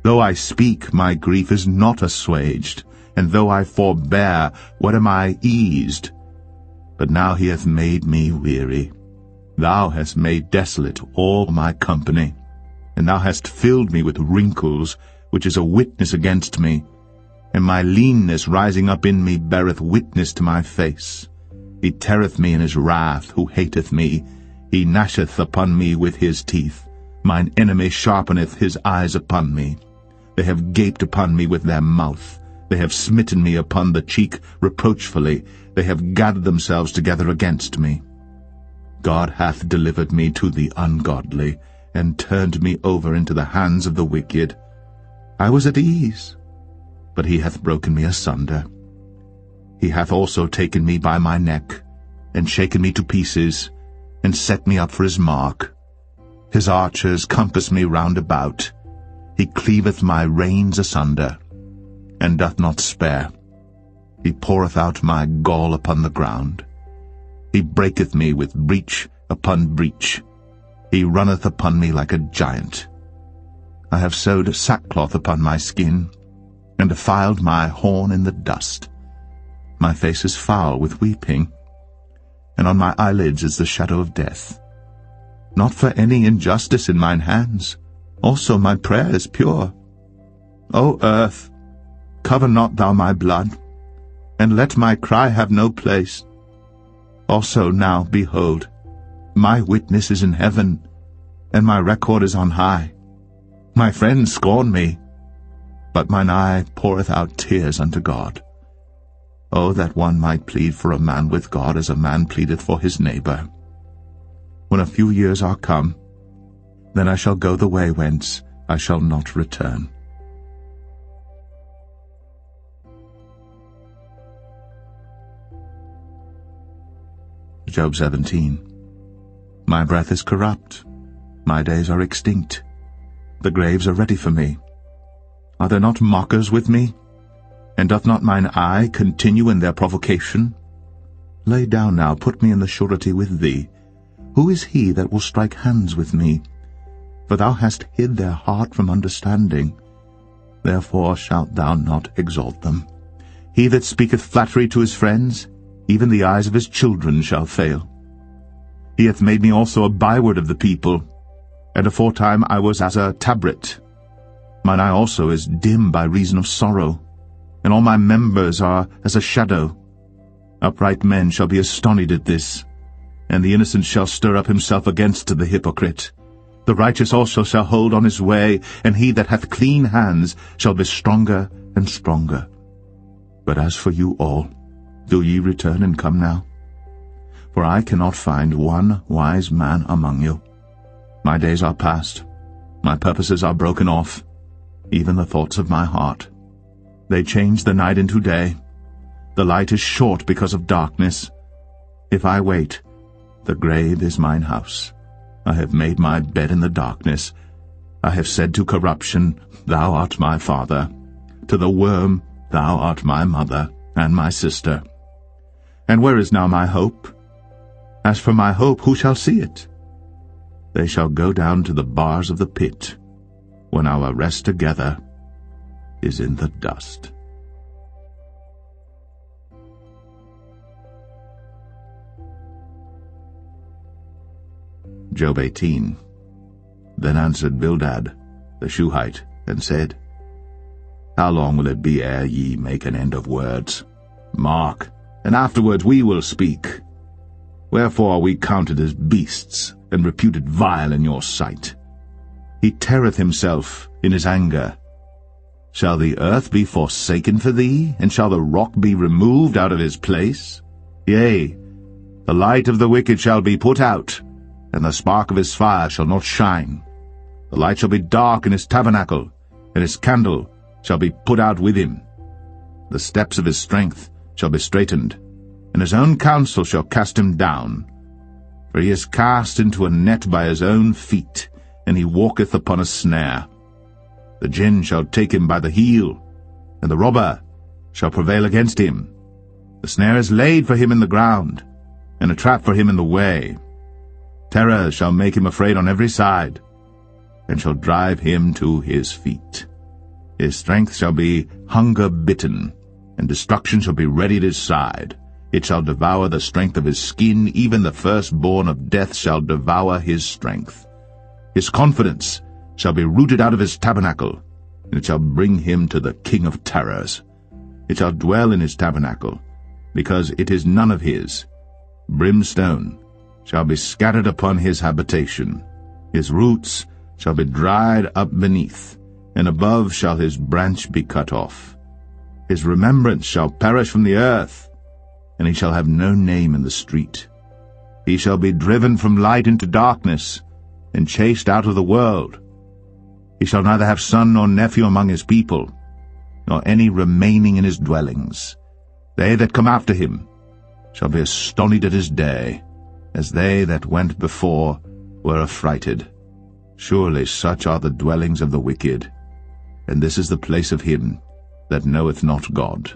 Speaker 1: Though I speak, my grief is not assuaged, and though I forbear, what am I eased? But now he hath made me weary. Thou hast made desolate all my company, and thou hast filled me with wrinkles, which is a witness against me. And my leanness rising up in me beareth witness to my face. He teareth me in his wrath, who hateth me. He gnasheth upon me with his teeth. Mine enemy sharpeneth his eyes upon me. They have gaped upon me with their mouth. They have smitten me upon the cheek reproachfully. They have gathered themselves together against me. God hath delivered me to the ungodly, and turned me over into the hands of the wicked. I was at ease, but he hath broken me asunder. He hath also taken me by my neck, and shaken me to pieces, and set me up for his mark. His archers compass me round about. He cleaveth my reins asunder, and doth not spare. He poureth out my gall upon the ground. He breaketh me with breach upon breach. He runneth upon me like a giant. I have sewed sackcloth upon my skin, and defiled my horn in the dust. My face is foul with weeping, and on my eyelids is the shadow of death. Not for any injustice in mine hands, also my prayer is pure. O earth, cover not thou my blood, and let my cry have no place. Also now, behold, my witness is in heaven, and my record is on high. My friends scorn me, but mine eye poureth out tears unto God. Oh, that one might plead for a man with God as a man pleadeth for his neighbor. When a few years are come, then I shall go the way whence I shall not return. Job 17. My breath is corrupt, my days are extinct, the graves are ready for me. Are there not mockers with me? And doth not mine eye continue in their provocation? Lay down now, put me in the surety with thee. Who is he that will strike hands with me? For thou hast hid their heart from understanding. Therefore shalt thou not exalt them. He that speaketh flattery to his friends, even the eyes of his children shall fail. He hath made me also a byword of the people, and aforetime I was as a tabret. Mine eye also is dim by reason of sorrow, and all my members are as a shadow. Upright men shall be astonished at this, and the innocent shall stir up himself against the hypocrite. The righteous also shall hold on his way, and he that hath clean hands shall be stronger and stronger. But as for you all, do ye return and come now? For I cannot find one wise man among you. My days are past, my purposes are broken off, even the thoughts of my heart. They change the night into day. The light is short because of darkness. If I wait, the grave is mine house. I have made my bed in the darkness. I have said to corruption, Thou art my father. To the worm, Thou art my mother and my sister. And where is now my hope? As for my hope, who shall see it? They shall go down to the bars of the pit, when our rest together is in the dust. Job 18. Then answered Bildad the Shuhite, and said, How long will it be ere ye make an end of words? Mark, and afterwards we will speak. Wherefore are we counted as beasts, and reputed vile in your sight? He teareth himself in his anger. Shall the earth be forsaken for thee, and shall the rock be removed out of his place? Yea, the light of the wicked shall be put out, and the spark of his fire shall not shine. The light shall be dark in his tabernacle, and his candle shall be put out with him. The steps of his strength shall be straitened, and his own counsel shall cast him down. For For he is cast into a net by his own feet, and he walketh upon a snare. The gin shall take him by the heel, and the robber shall prevail against him. The snare is laid for him in the ground, and a trap for him in the way. Terror shall make him afraid on every side, and shall drive him to his feet. His strength shall be hunger bitten, and destruction shall be ready at his side. It shall devour the strength of his skin, even the firstborn of death shall devour his strength. His confidence shall be rooted out of his tabernacle, and it shall bring him to the king of terrors. It shall dwell in his tabernacle, because it is none of his. Brimstone shall be scattered upon his habitation. His roots shall be dried up beneath, and above shall his branch be cut off. His remembrance shall perish from the earth, and he shall have no name in the street. He shall be driven from light into darkness, and chased out of the world. He shall neither have son nor nephew among his people, nor any remaining in his dwellings. They that come after him shall be astonied at his day, as they that went before were affrighted. Surely such are the dwellings of the wicked, and this is the place of him that knoweth not God.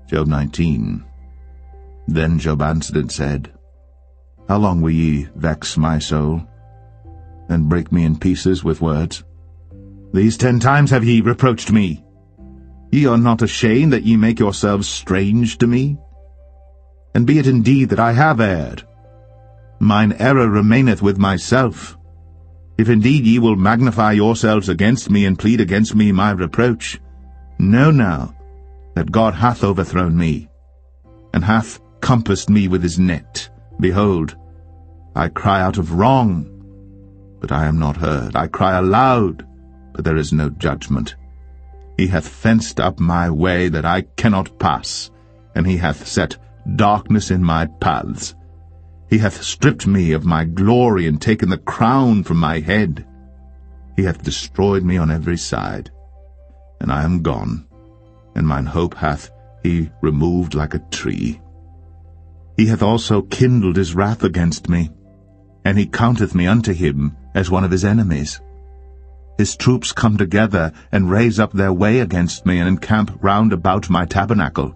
Speaker 1: Job 19. Then Job answered and said, How long will ye vex my soul, and break me in pieces with words? These 10 times have ye reproached me. Ye are not ashamed that ye make yourselves strange to me? And be it indeed that I have erred, mine error remaineth with myself. If indeed ye will magnify yourselves against me, and plead against me my reproach, know now that God hath overthrown me, and hath compassed me with his net. Behold, I cry out of wrong, but I am not heard. I cry aloud, but there is no judgment. He hath fenced up my way that I cannot pass, and he hath set darkness in my paths. He hath stripped me of my glory, and taken the crown from my head. He hath destroyed me on every side, and I am gone, and mine hope hath he removed like a tree. He hath also kindled his wrath against me, and he counteth me unto him as one of his enemies. His troops come together, and raise up their way against me, and encamp round about my tabernacle.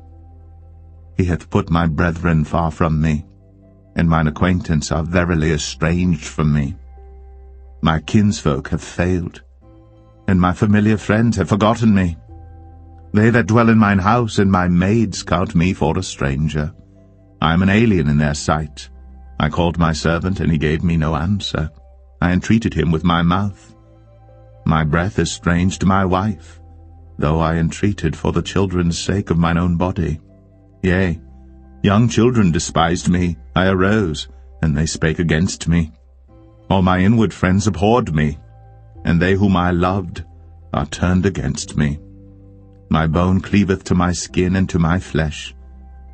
Speaker 1: He hath put my brethren far from me, and mine acquaintance are verily estranged from me. My kinsfolk have failed, and my familiar friends have forgotten me. They that dwell in mine house and my maids count me for a stranger. I am an alien in their sight. I called my servant, and he gave me no answer. I entreated him with my mouth. My breath is strange to my wife, though I entreated for the children's sake of mine own body. Yea, young children despised me. I arose, and they spake against me. All my inward friends abhorred me, and they whom I loved are turned against me. My bone cleaveth to my skin and to my flesh,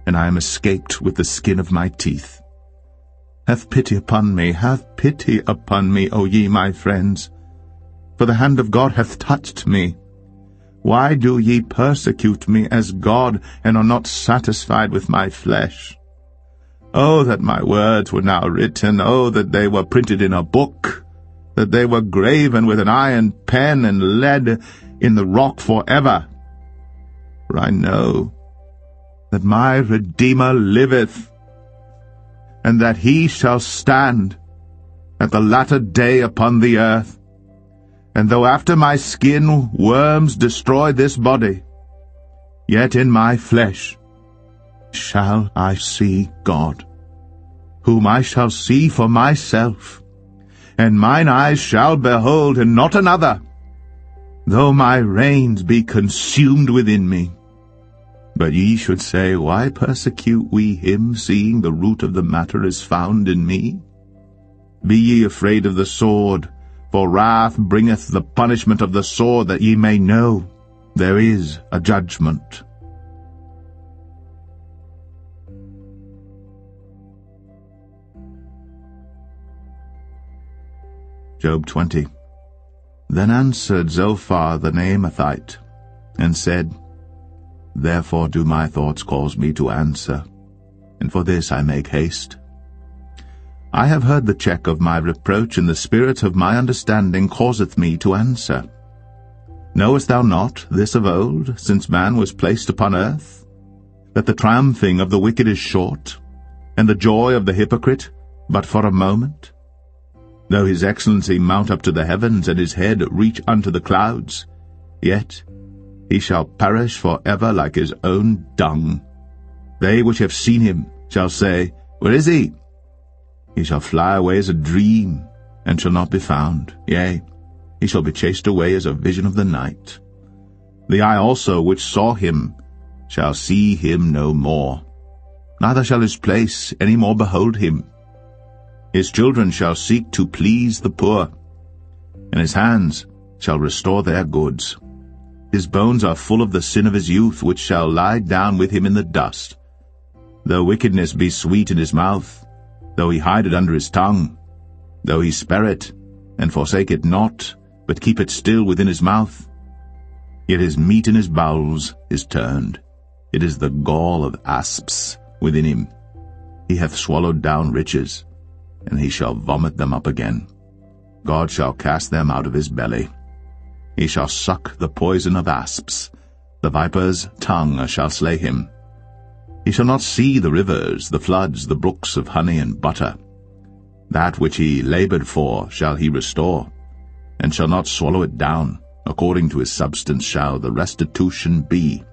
Speaker 1: and I am escaped with the skin of my teeth. Have pity upon me, have pity upon me, O ye my friends, for the hand of God hath touched me. Why do ye persecute me as God, and are not satisfied with my flesh? Oh, that my words were now written, oh, that they were printed in a book, that they were graven with an iron pen, and lead in the rock forever. For I know that my Redeemer liveth, and that he shall stand at the latter day upon the earth. And though after my skin worms destroy this body, yet in my flesh shall I see God, whom I shall see for myself, and mine eyes shall behold, and not another, though my reins be consumed within me. But ye should say, Why persecute we him, seeing the root of the matter is found in me? Be ye afraid of the sword, for wrath bringeth the punishment of the sword, that ye may know there is a judgment. Job 20. Then answered Zophar the Naamathite, and said, Therefore do my thoughts cause me to answer, and for this I make haste. I have heard the check of my reproach, and the spirit of my understanding causeth me to answer. Knowest thou not this of old, since man was placed upon earth, that the triumphing of the wicked is short, and the joy of the hypocrite but for a moment? Though his excellency mount up to the heavens, and his head reach unto the clouds, yet he shall perish for ever like his own dung. They which have seen him shall say, Where is he? He shall fly away as a dream, and shall not be found. Yea, he shall be chased away as a vision of the night. The eye also which saw him shall see him no more, neither shall his place any more behold him. His children shall seek to please the poor, and his hands shall restore their goods. His bones are full of the sin of his youth, which shall lie down with him in the dust. Though wickedness be sweet in his mouth, though he hide it under his tongue, though he spare it, and forsake it not, but keep it still within his mouth, yet his meat in his bowels is turned. It is the gall of asps within him. He hath swallowed down riches, and he shall vomit them up again. God shall cast them out of his belly. He shall suck the poison of asps. The viper's tongue shall slay him. He shall not see the rivers, the floods, the brooks of honey and butter. That which he labored for shall he restore, and shall not swallow it down. According to his substance shall the restitution be,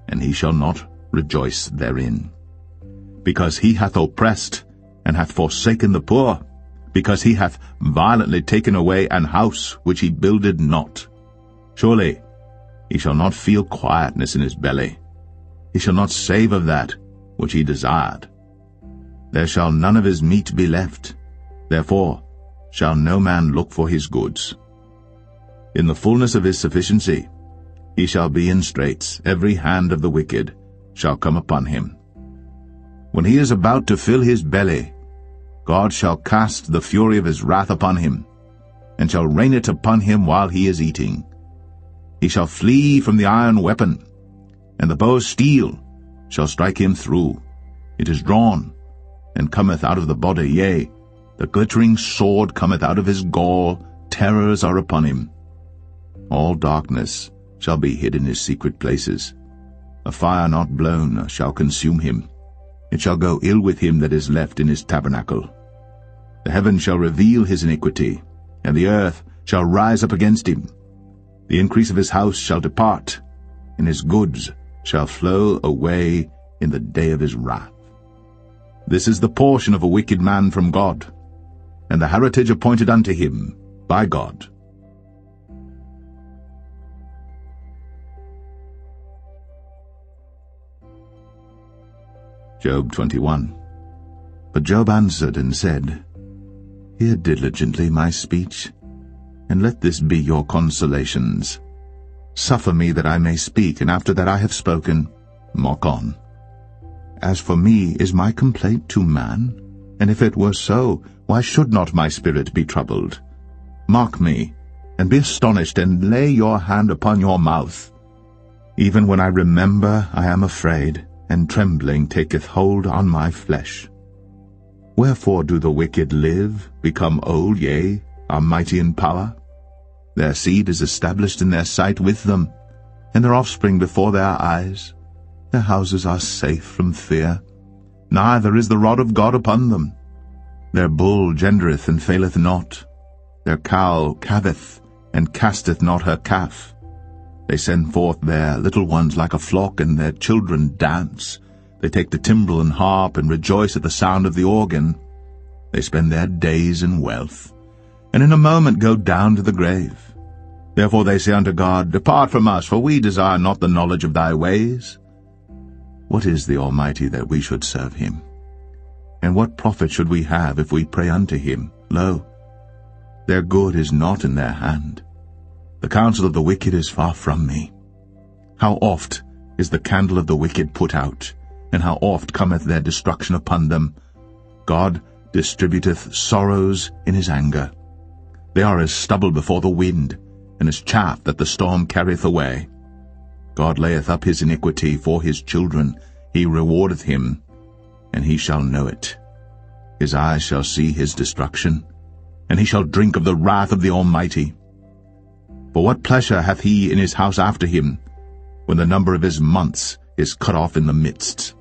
Speaker 1: and he shall not rejoice therein. Because he hath oppressed, and hath forsaken the poor, because he hath violently taken away an house which he builded not. Surely he shall not feel quietness in his belly. He shall not save of that which he desired. There shall none of his meat be left, therefore shall no man look for his goods. In the fullness of his sufficiency he shall be in straits, every hand of the wicked shall come upon him. When he is about to fill his belly, God shall cast the fury of his wrath upon him, and shall rain it upon him while he is eating. He shall flee from the iron weapon, and the bow of steel shall strike him through. It is drawn, and cometh out of the body, yea, the glittering sword cometh out of his gall, terrors are upon him. All darkness shall be hid in his secret places. A fire not blown shall consume him. It shall go ill with him that is left in his tabernacle. The heaven shall reveal his iniquity, and the earth shall rise up against him. The increase of his house shall depart, and his goods shall flow away in the day of his wrath. This is the portion of a wicked man from God, and the heritage appointed unto him by God. Job 21. But Job answered and said, Hear diligently my speech, and let this be your consolations. Suffer me that I may speak, and after that I have spoken, mock on. As for me, is my complaint to man? And if it were so, why should not my spirit be troubled? Mark me, and be astonished, and lay your hand upon your mouth. Even when I remember, I am afraid, and trembling taketh hold on my flesh. Wherefore do the wicked live, become old, yea, are mighty in power? Their seed is established in their sight with them, and their offspring before their eyes. Their houses are safe from fear, neither is the rod of God upon them. Their bull gendereth and faileth not. Their cow calveth, and casteth not her calf. They send forth their little ones like a flock, and their children dance. They take the timbrel and harp, and rejoice at the sound of the organ. They spend their days in wealth, and in a moment go down to the grave. Therefore they say unto God, Depart from us, for we desire not the knowledge of thy ways. What is the Almighty that we should serve him? And what profit should we have if we pray unto him? Lo, their good is not in their hand. The counsel of the wicked is far from me. How oft is the candle of the wicked put out, and how oft cometh their destruction upon them. God distributeth sorrows in his anger. They are as stubble before the wind, and as chaff that the storm carrieth away. God layeth up his iniquity for his children, he rewardeth him, and he shall know it. His eyes shall see his destruction, and he shall drink of the wrath of the Almighty. For what pleasure hath he in his house after him, when the number of his months is cut off in the midst?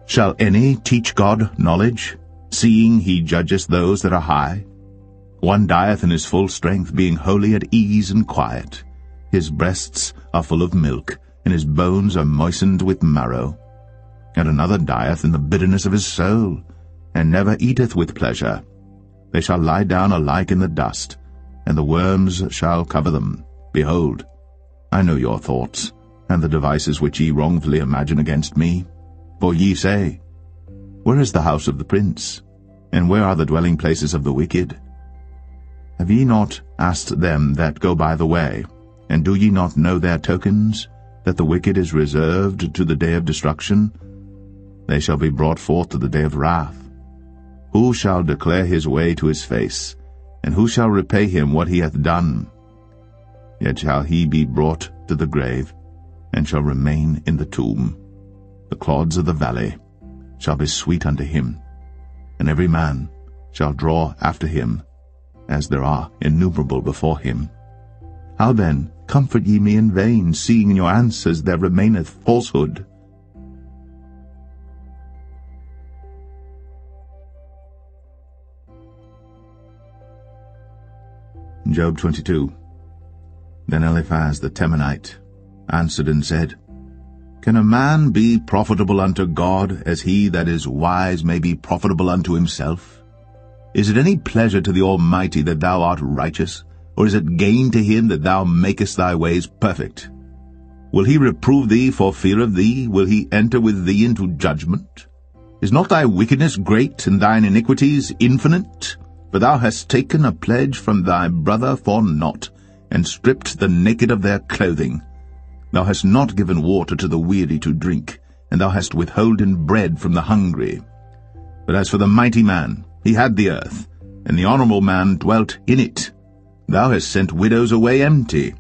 Speaker 1: Shall any teach God knowledge, seeing he judgeth those that are high? One dieth in his full strength, being wholly at ease and quiet. His breasts are full of milk, and his bones are moistened with marrow. And another dieth in the bitterness of his soul, and never eateth with pleasure. They shall lie down alike in the dust, and the worms shall cover them. Behold, I know your thoughts, and the devices which ye wrongfully imagine against me. For ye say, Where is the house of the prince? And where are the dwelling places of the wicked? Have ye not asked them that go by the way, and do ye not know their tokens, that the wicked is reserved to the day of destruction? They shall be brought forth to the day of wrath. Who shall declare his way to his face, and who shall repay him what he hath done? Yet shall he be brought to the grave, and shall remain in the tomb. The clods of the valley shall be sweet unto him, and every man shall draw after him, as there are innumerable before him. How then comfort ye me in vain, seeing in your answers there remaineth falsehood? Job 22. Then Eliphaz the Temanite answered and said, Can a man be profitable unto God, as he that is wise may be profitable unto himself? Is it any pleasure to the Almighty that thou art righteous, or is it gain to him that thou makest thy ways perfect? Will he reprove thee for fear of thee? Will he enter with thee into judgment? Is not thy wickedness great, and thine iniquities infinite? For thou hast taken a pledge from thy brother for naught, and stripped the naked of their clothing. Thou hast not given water to the weary to drink, and thou hast withholden bread from the hungry. But as for the mighty man, he had the earth, and the honorable man dwelt in it. Thou hast sent widows away empty,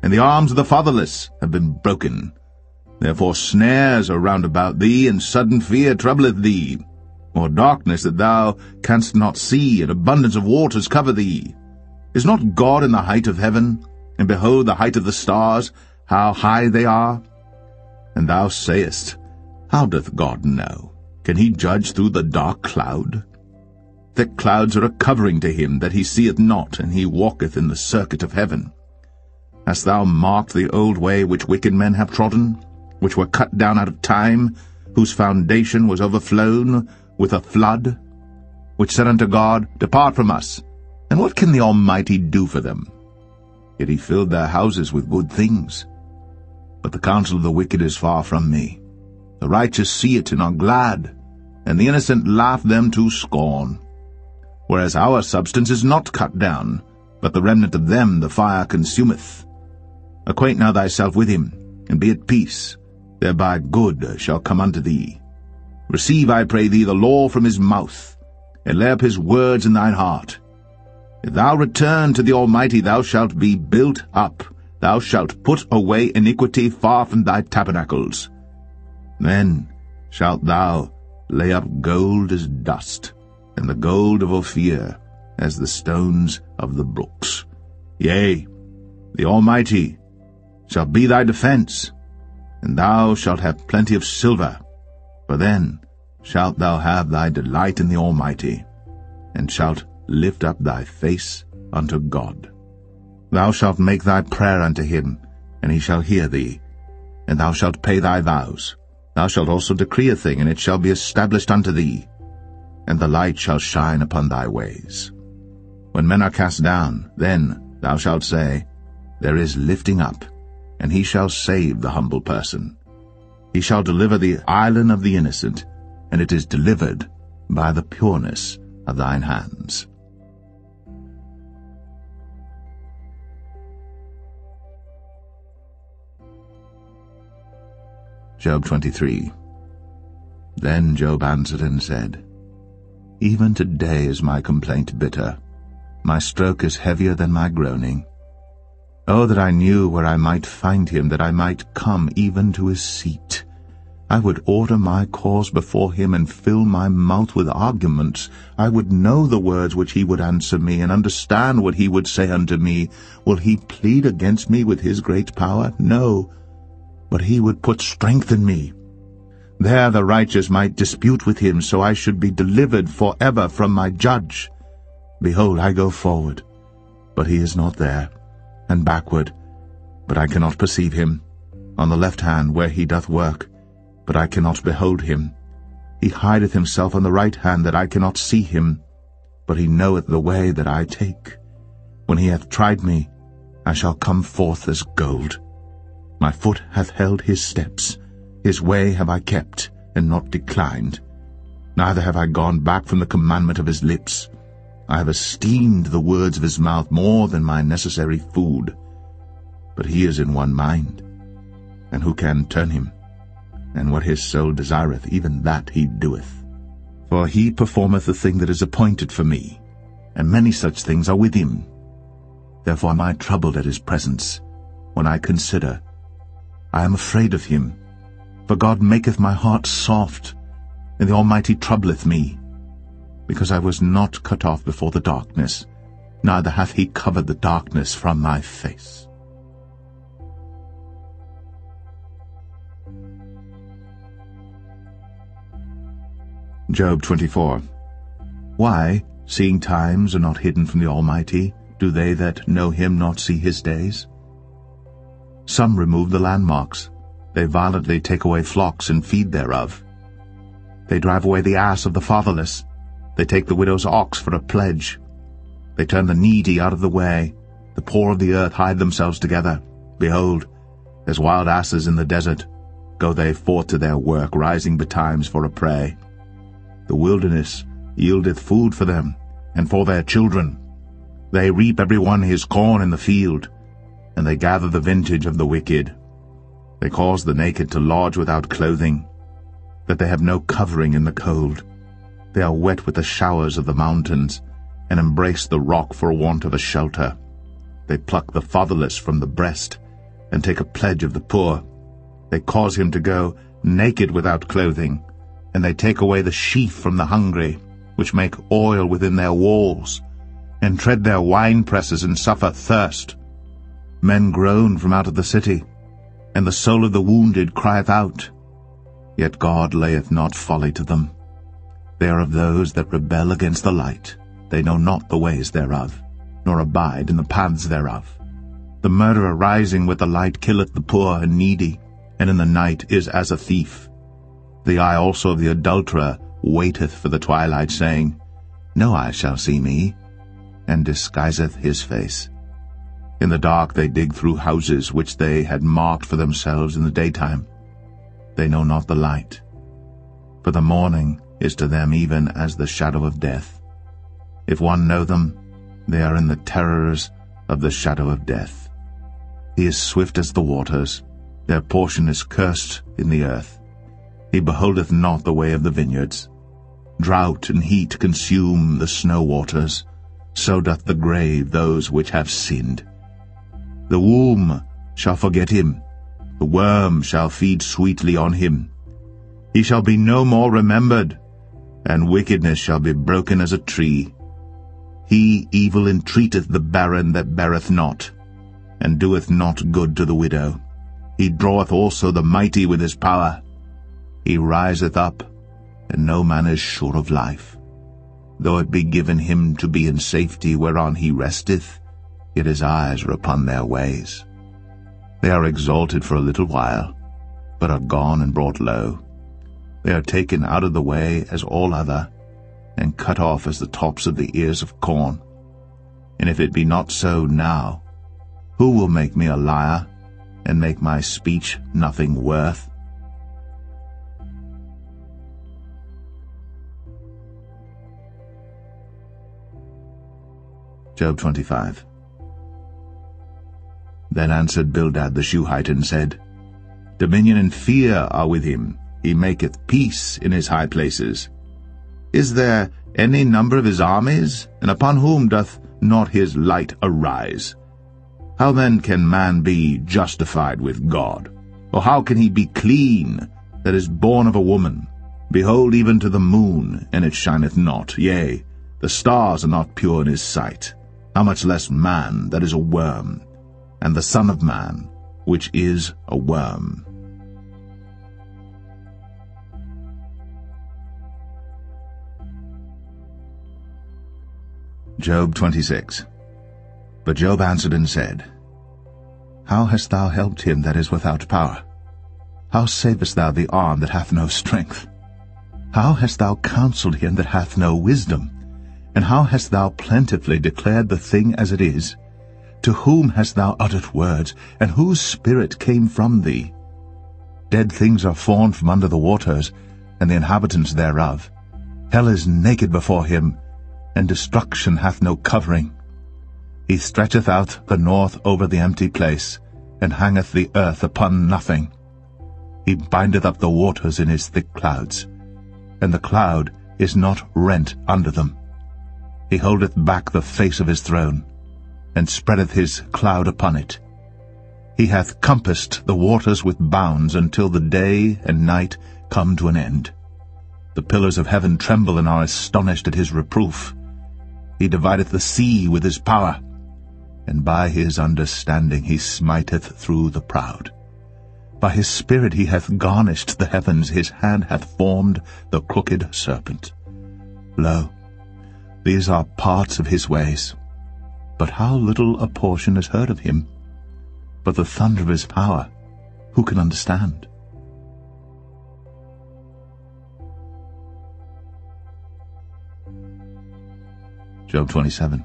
Speaker 1: and the arms of the fatherless have been broken. Therefore snares are round about thee, and sudden fear troubleth thee. Or darkness that thou canst not see, and abundance of waters cover thee. Is not God in the height of heaven? And behold the height of the stars, how high they are? And thou sayest, How doth God know? Can he judge through the dark cloud? Thick clouds are a covering to him that he seeth not, and he walketh in the circuit of heaven. Hast thou marked the old way which wicked men have trodden, which were cut down out of time, whose foundation was overflown with a flood, which said unto God, Depart from us, and what can the Almighty do for them? Yet he filled their houses with good things. But the counsel of the wicked is far from me. The righteous see it and are glad, and the innocent laugh them to scorn. Whereas our substance is not cut down, but the remnant of them the fire consumeth. Acquaint now thyself with him, and be at peace, thereby good shall come unto thee. Receive, I pray thee, the law from his mouth, and lay up his words in thine heart. If thou return to the Almighty, thou shalt be built up. Thou shalt put away iniquity far from thy tabernacles. Then shalt thou lay up gold as dust, and the gold of Ophir as the stones of the brooks. Yea, the Almighty shall be thy defense, and thou shalt have plenty of silver. For then shalt thou have thy delight in the Almighty, and shalt lift up thy face unto God. Thou shalt make thy prayer unto him, and he shall hear thee, and thou shalt pay thy vows. Thou shalt also decree a thing, and it shall be established unto thee, and the light shall shine upon thy ways. When men are cast down, then thou shalt say, There is lifting up, and he shall save the humble person. He shall deliver the island of the innocent, and it is delivered by the pureness of thine hands. Job 23. Then Job answered and said, Even today is my complaint bitter. My stroke is heavier than my groaning. Oh, that I knew where I might find him, that I might come even to his seat. I would order my cause before him, and fill my mouth with arguments. I would know the words which he would answer me, and understand what he would say unto me. Will he plead against me with his great power? No, but he would put strength in me. There the righteous might dispute with him, so I should be delivered forever from my judge. Behold, I go forward, but he is not there, and backward, but I cannot perceive him. On the left hand where he doth work, but I cannot behold him. He hideth himself on the right hand, that I cannot see him. But he knoweth the way that I take. When he hath tried me, I shall come forth as gold. My foot hath held his steps. His way have I kept, and not declined. Neither have I gone back from the commandment of his lips. I have esteemed the words of his mouth more than my necessary food. But he is in one mind, and who can turn him? And what his soul desireth, even that he doeth. For he performeth the thing that is appointed for me, and many such things are with him. Therefore am I troubled at his presence. When I consider, I am afraid of him. For God maketh my heart soft, and the Almighty troubleth me. Because I was not cut off before the darkness, neither hath he covered the darkness from my face. Job 24. Why, seeing times are not hidden from the Almighty, do they that know him not see his days? Some remove the landmarks. They violently take away flocks and feed thereof. They drive away the ass of the fatherless. They take the widow's ox for a pledge. They turn the needy out of the way. The poor of the earth hide themselves together. Behold, as wild asses in the desert, go they forth to their work, rising betimes for a prey. The wilderness yieldeth food for them, and for their children. They reap every one his corn in the field, and they gather the vintage of the wicked. They cause the naked to lodge without clothing, that they have no covering in the cold. They are wet with the showers of the mountains, and embrace the rock for want of a shelter. They pluck the fatherless from the breast, and take a pledge of the poor. They cause him to go naked without clothing, and they take away the sheaf from the hungry, which make oil within their walls, and tread their winepresses, and suffer thirst. Men groan from out of the city, and the soul of the wounded crieth out. Yet God layeth not folly to them. They are of those that rebel against the light. They know not the ways thereof, nor abide in the paths thereof. The murderer rising with the light killeth the poor and needy, and in the night is as a thief. The eye also of the adulterer waiteth for the twilight, saying, No eye shall see me, and disguiseth his face. In the dark they dig through houses which they had marked for themselves in the daytime. They know not the light, for the morning is to them even as the shadow of death. If one know them, they are in the terrors of the shadow of death. He is swift as the waters, their portion is cursed in the earth. He beholdeth not the way of the vineyards. Drought and heat consume the snow waters, so doth the grave those which have sinned. The womb shall forget him, the worm shall feed sweetly on him. He shall be no more remembered, and wickedness shall be broken as a tree. He evil entreateth the barren that beareth not, and doeth not good to the widow. He draweth also the mighty with his power. He riseth up, and no man is sure of life. Though it be given him to be in safety whereon he resteth, yet his eyes are upon their ways. They are exalted for a little while, but are gone and brought low. They are taken out of the way as all other, and cut off as the tops of the ears of corn. And if it be not so now, who will make me a liar, and make my speech nothing worth? Job 25. Then answered Bildad the Shuhite, and said, Dominion and fear are with him. He maketh peace in his high places. Is there any number of his armies? And upon whom doth not his light arise? How then can man be justified with God? Or how can he be clean that is born of a woman? Behold, even to the moon, and it shineth not, yea, the stars are not pure in his sight. How much less man that is a worm, and the Son of Man, which is a worm. Job 26. But Job answered and said, How hast thou helped him that is without power? How savest thou the arm that hath no strength? How hast thou counseled him that hath no wisdom? And how hast thou plentifully declared the thing as it is? To whom hast thou uttered words, and whose spirit came from thee? Dead things are formed from under the waters, and the inhabitants thereof. Hell is naked before him, and destruction hath no covering. He stretcheth out the north over the empty place, and hangeth the earth upon nothing. He bindeth up the waters in his thick clouds, and the cloud is not rent under them. He holdeth back the face of his throne, and spreadeth his cloud upon it. He hath compassed the waters with bounds until the day and night come to an end. The pillars of heaven tremble and are astonished at his reproof. He divideth the sea with his power, and by his understanding he smiteth through the proud. By his spirit he hath garnished the heavens, his hand hath formed the crooked serpent. Lo, these are parts of his ways, but how little a portion is heard of him. But the thunder of his power, who can understand? Job 27.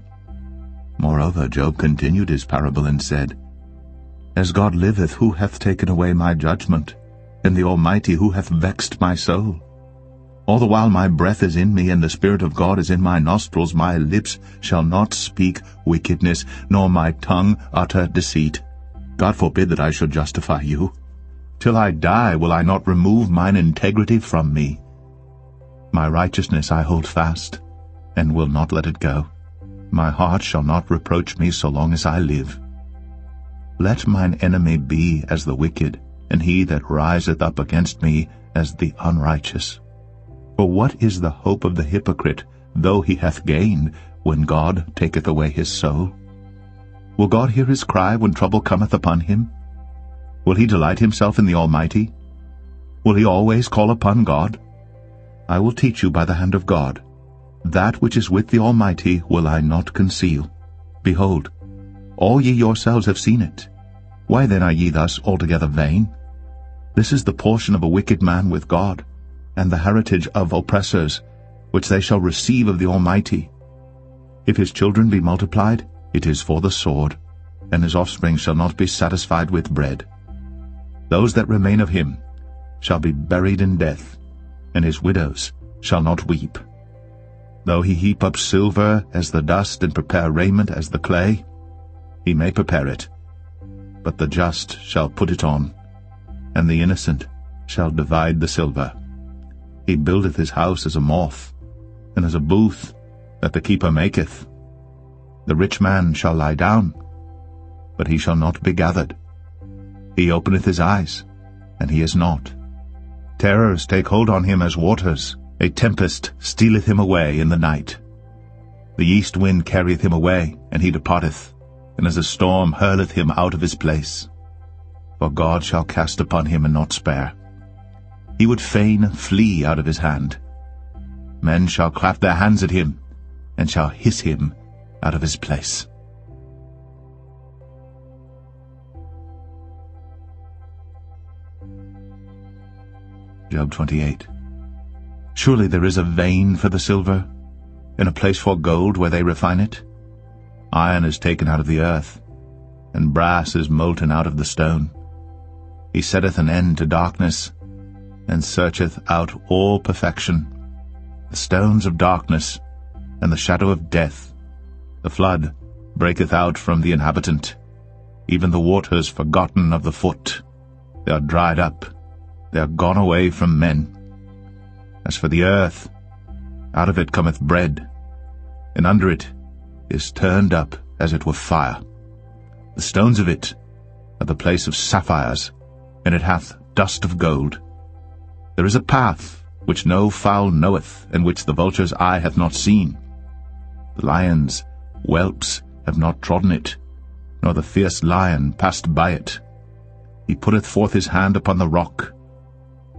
Speaker 1: Moreover, Job continued his parable and said, As God liveth, who hath taken away my judgment, and the Almighty, who hath vexed my soul? All the while my breath is in me, and the Spirit of God is in my nostrils, my lips shall not speak wickedness, nor my tongue utter deceit. God forbid that I should justify you. Till I die will I not remove mine integrity from me. My righteousness I hold fast, and will not let it go. My heart shall not reproach me so long as I live. Let mine enemy be as the wicked, and he that riseth up against me as the unrighteous. For what is the hope of the hypocrite, though he hath gained, when God taketh away his soul? Will God hear his cry when trouble cometh upon him? Will he delight himself in the Almighty? Will he always call upon God? I will teach you by the hand of God. That which is with the Almighty will I not conceal. Behold, all ye yourselves have seen it. Why then are ye thus altogether vain? This is the portion of a wicked man with God, and the heritage of oppressors, which they shall receive of the Almighty. If his children be multiplied, it is for the sword, and his offspring shall not be satisfied with bread. Those that remain of him shall be buried in death, and his widows shall not weep. Though he heap up silver as the dust, and prepare raiment as the clay, he may prepare it, but the just shall put it on, and the innocent shall divide the silver. He buildeth his house as a moth, and as a booth that the keeper maketh. The rich man shall lie down, but he shall not be gathered. He openeth his eyes, and he is not. Terrors take hold on him as waters. A tempest stealeth him away in the night. The east wind carrieth him away, and he departeth, and as a storm hurleth him out of his place. For God shall cast upon him and not spare. He would fain flee out of his hand. Men shall clap their hands at him, and shall hiss him out of his place. Job 28. Surely there is a vein for the silver, and a place for gold where they refine it. Iron is taken out of the earth, and brass is molten out of the stone. He setteth an end to darkness, and searcheth out all perfection. The stones of darkness, and the shadow of death. The flood breaketh out from the inhabitant, even the waters forgotten of the foot. They are dried up, they are gone away from men. As for the earth, out of it cometh bread, and under it is turned up as it were fire. The stones of it are the place of sapphires, and it hath dust of gold. There is a path which no fowl knoweth, and which the vulture's eye hath not seen. The lions' whelps have not trodden it, nor the fierce lion passed by it. He putteth forth his hand upon the rock.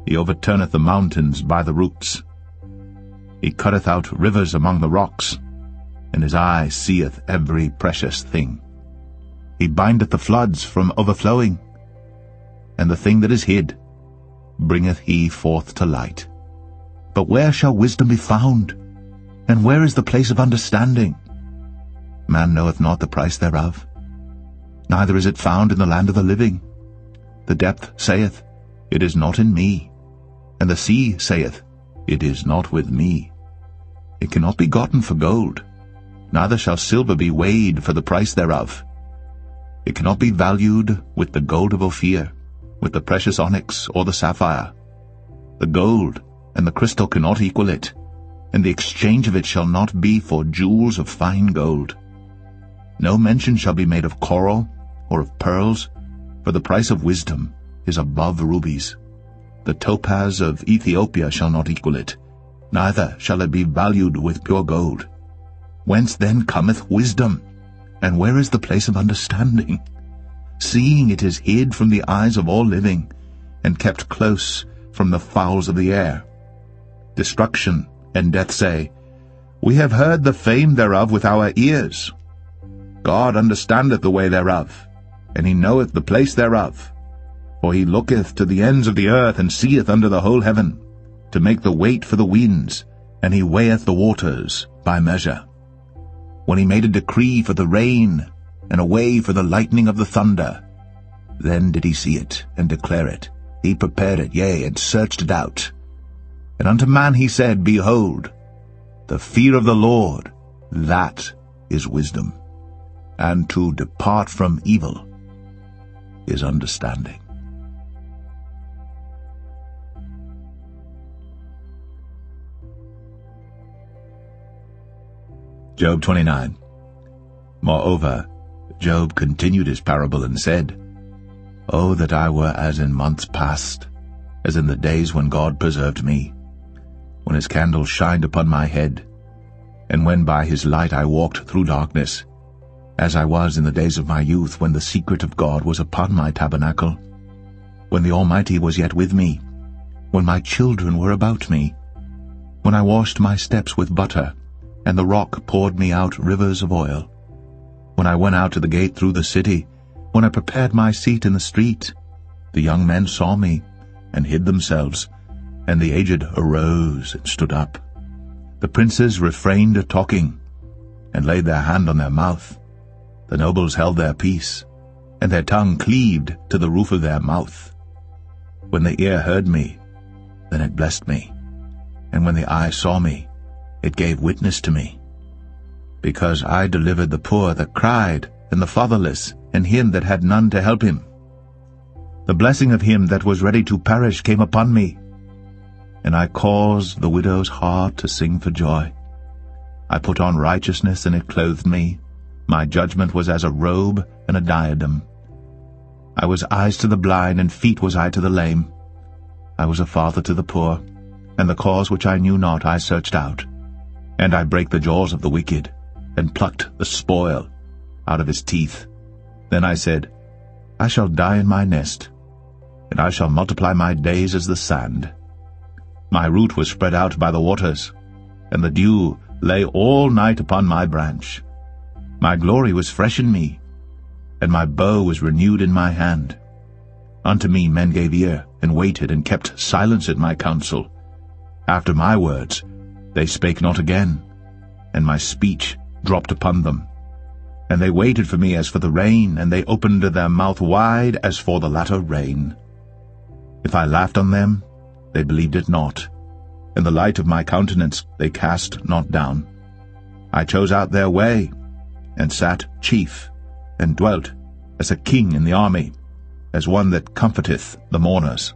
Speaker 1: He overturneth the mountains by the roots. He cutteth out rivers among the rocks, and his eye seeth every precious thing. He bindeth the floods from overflowing, and the thing that is hid bringeth he forth to light. But where shall wisdom be found? And where is the place of understanding? Man knoweth not the price thereof, neither is it found in the land of the living. The depth saith, It is not in me, and the sea saith, It is not with me. It cannot be gotten for gold, neither shall silver be weighed for the price thereof. It cannot be valued with the gold of Ophir, with the precious onyx or the sapphire. The gold and the crystal cannot equal it, and the exchange of it shall not be for jewels of fine gold. No mention shall be made of coral or of pearls, for the price of wisdom is above rubies. The topaz of Ethiopia shall not equal it, neither shall it be valued with pure gold. Whence then cometh wisdom? And where is the place of understanding? Seeing it is hid from the eyes of all living, and kept close from the fowls of the air. Destruction and death say, We have heard the fame thereof with our ears. God understandeth the way thereof, and he knoweth the place thereof. For he looketh to the ends of the earth, and seeth under the whole heaven, to make the weight for the winds, and he weigheth the waters by measure. When he made a decree for the rain, and a way for the lightning of the thunder, then did he see it, and declare it. He prepared it, yea, and searched it out. And unto man he said, Behold, the fear of the Lord, that is wisdom, and to depart from evil is understanding. Job 29. Moreover, Job continued his parable and said, O that I were as in months past, as in the days when God preserved me, when his candle shined upon my head, and when by his light I walked through darkness, as I was in the days of my youth, when the secret of God was upon my tabernacle, when the Almighty was yet with me, when my children were about me, when I washed my steps with butter, and the rock poured me out rivers of oil, when I went out to the gate through the city, when I prepared my seat in the street, the young men saw me, and hid themselves, and the aged arose and stood up. The princes refrained talking, and laid their hand on their mouth. The nobles held their peace, and their tongue cleaved to the roof of their mouth. When the ear heard me, then it blessed me, and when the eye saw me, it gave witness to me. Because I delivered the poor that cried, and the fatherless, and him that had none to help him. The blessing of him that was ready to perish came upon me, and I caused the widow's heart to sing for joy. I put on righteousness, and it clothed me. My judgment was as a robe and a diadem. I was eyes to the blind, and feet was I to the lame. I was a father to the poor, and the cause which I knew not I searched out. And I brake the jaws of the wicked, and plucked the spoil out of his teeth. Then I said, I shall die in my nest, and I shall multiply my days as the sand. My root was spread out by the waters, and the dew lay all night upon my branch. My glory was fresh in me, and my bow was renewed in my hand. Unto me men gave ear, and waited, and kept silence at my counsel. After my words they spake not again, and my speech dropped upon them. And they waited for me as for the rain, and they opened their mouth wide as for the latter rain. If I laughed on them, they believed it not, and the light of my countenance they cast not down. I chose out their way, and sat chief, and dwelt as a king in the army, as one that comforteth the mourners.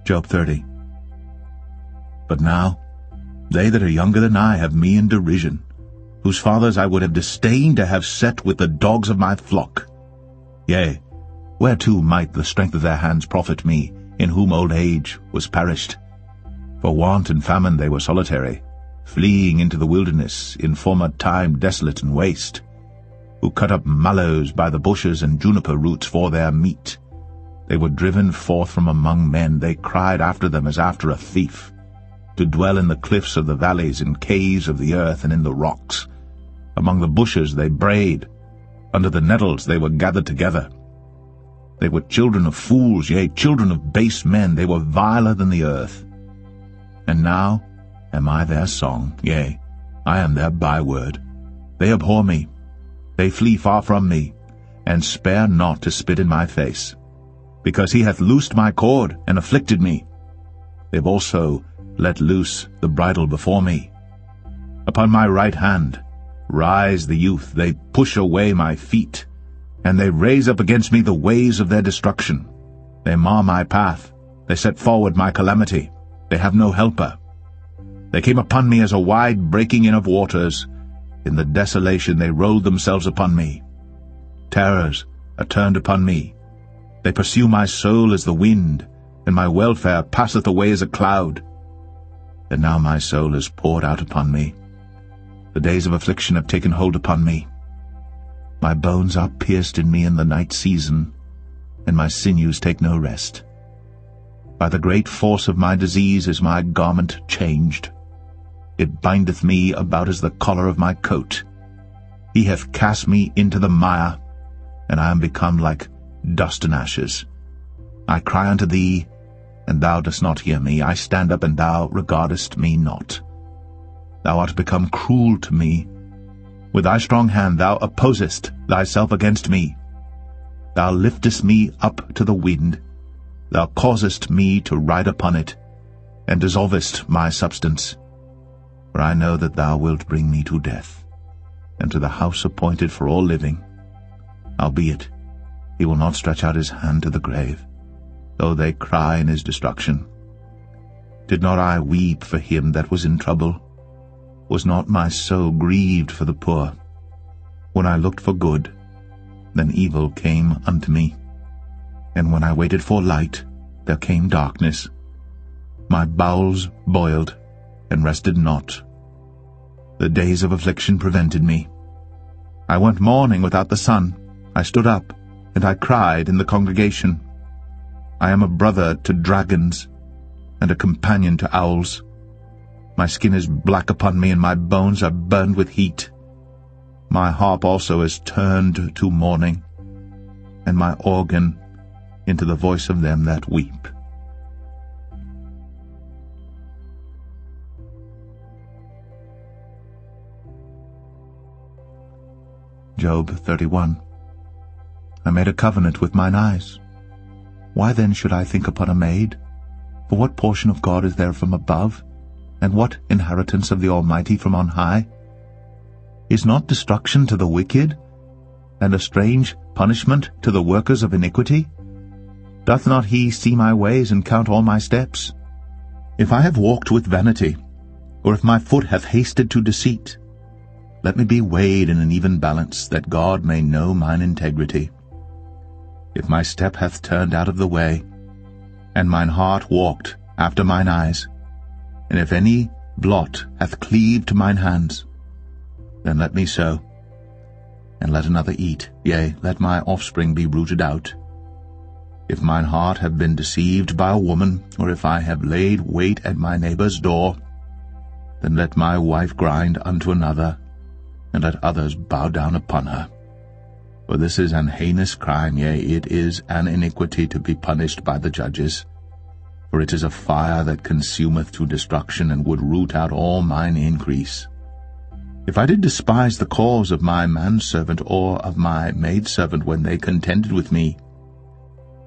Speaker 1: Job 30. But now They that are younger than I have me in derision, whose fathers I would have disdained to have set with the dogs of my flock. Yea, whereto might the strength of their hands profit me, in whom old age was perished? For want and famine they were solitary, fleeing into the wilderness, in former time desolate and waste, who cut up mallows by the bushes and juniper roots for their meat. They were driven forth from among men, they cried after them as after a thief, to dwell in the cliffs of the valleys, in caves of the earth, and in the rocks. Among the bushes they brayed, under the nettles they were gathered together. They were children of fools, yea, children of base men, they were viler than the earth. And now am I their song, yea, I am their byword. They abhor me, they flee far from me, and spare not to spit in my face. Because he hath loosed my cord, and afflicted me. They've also let loose the bridle before me. Upon my right hand rise the youth, they push away my feet, and they raise up against me the ways of their destruction. They mar my path, they set forward my calamity, they have no helper. They came upon me as a wide breaking in of waters, in the desolation they rolled themselves upon me. Terrors are turned upon me, they pursue my soul as the wind, and my welfare passeth away as a cloud. And now my soul is poured out upon me, the days of affliction have taken hold upon me. My bones are pierced in me in the night season, and my sinews take no rest. By the great force of my disease is my garment changed. It bindeth me about as the collar of my coat. He hath cast me into the mire, and I am become like dust and ashes. I cry unto thee, and thou dost not hear me. I stand up, and thou regardest me not. Thou art become cruel to me. With thy strong hand thou opposest thyself against me. Thou liftest me up to the wind. Thou causest me to ride upon it, and dissolvest my substance. For I know that thou wilt bring me to death, and to the house appointed for all living. Howbeit, he will not stretch out his hand to the grave, though they cry in his destruction. Did not I weep for him that was in trouble? Was not my soul grieved for the poor? When I looked for good, then evil came unto me. And when I waited for light, there came darkness. My bowels boiled, and rested not. The days of affliction prevented me. I went mourning without the sun. I stood up, and I cried in the congregation. I am a brother to dragons, and a companion to owls. My skin is black upon me, and my bones are burned with heat. My harp also is turned to mourning, and my organ into the voice of them that weep. Job 31. I made a covenant with mine eyes. Why then should I think upon a maid? For what portion of God is there from above, and what inheritance of the Almighty from on high? Is not destruction to the wicked, and a strange punishment to the workers of iniquity? Doth not he see my ways and count all my steps? If I have walked with vanity, or if my foot hath hasted to deceit, let me be weighed in an even balance, that God may know mine integrity. If my step hath turned out of the way, and mine heart walked after mine eyes, and if any blot hath cleaved to mine hands, then let me sow, and let another eat, yea, let my offspring be rooted out. If mine heart have been deceived by a woman, or if I have laid wait at my neighbour's door, then let my wife grind unto another, and let others bow down upon her. For this is an heinous crime, yea, it is an iniquity to be punished by the judges. For it is a fire that consumeth to destruction, and would root out all mine increase. If I did despise the cause of my manservant or of my maidservant when they contended with me,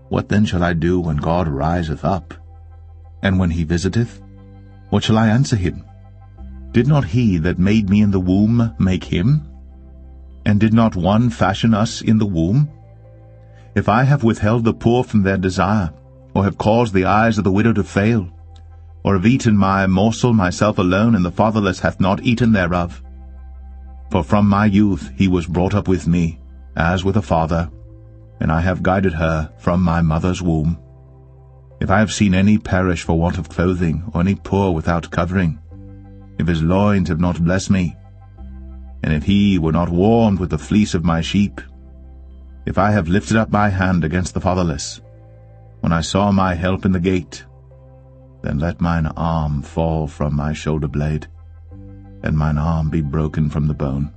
Speaker 1: what then shall I do when God riseth up? And when he visiteth, what shall I answer him? Did not he that made me in the womb make him? And did not one fashion us in the womb? If I have withheld the poor from their desire, or have caused the eyes of the widow to fail, or have eaten my morsel myself alone, and the fatherless hath not eaten thereof? For from my youth he was brought up with me, as with a father, and I have guided her from my mother's womb. If I have seen any perish for want of clothing, or any poor without covering, if his loins have not blessed me, and if he were not warmed with the fleece of my sheep, if I have lifted up my hand against the fatherless, when I saw my help in the gate, then let mine arm fall from my shoulder blade, and mine arm be broken from the bone.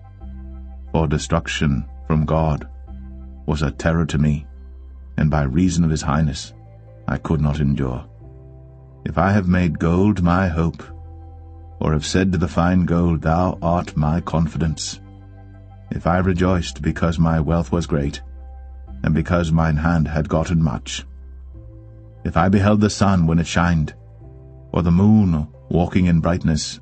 Speaker 1: For destruction from God was a terror to me, and by reason of his highness I could not endure. If I have made gold my hope, or have said to the fine gold, Thou art my confidence, if I rejoiced because my wealth was great, and because mine hand had gotten much, if I beheld the sun when it shined, or the moon walking in brightness,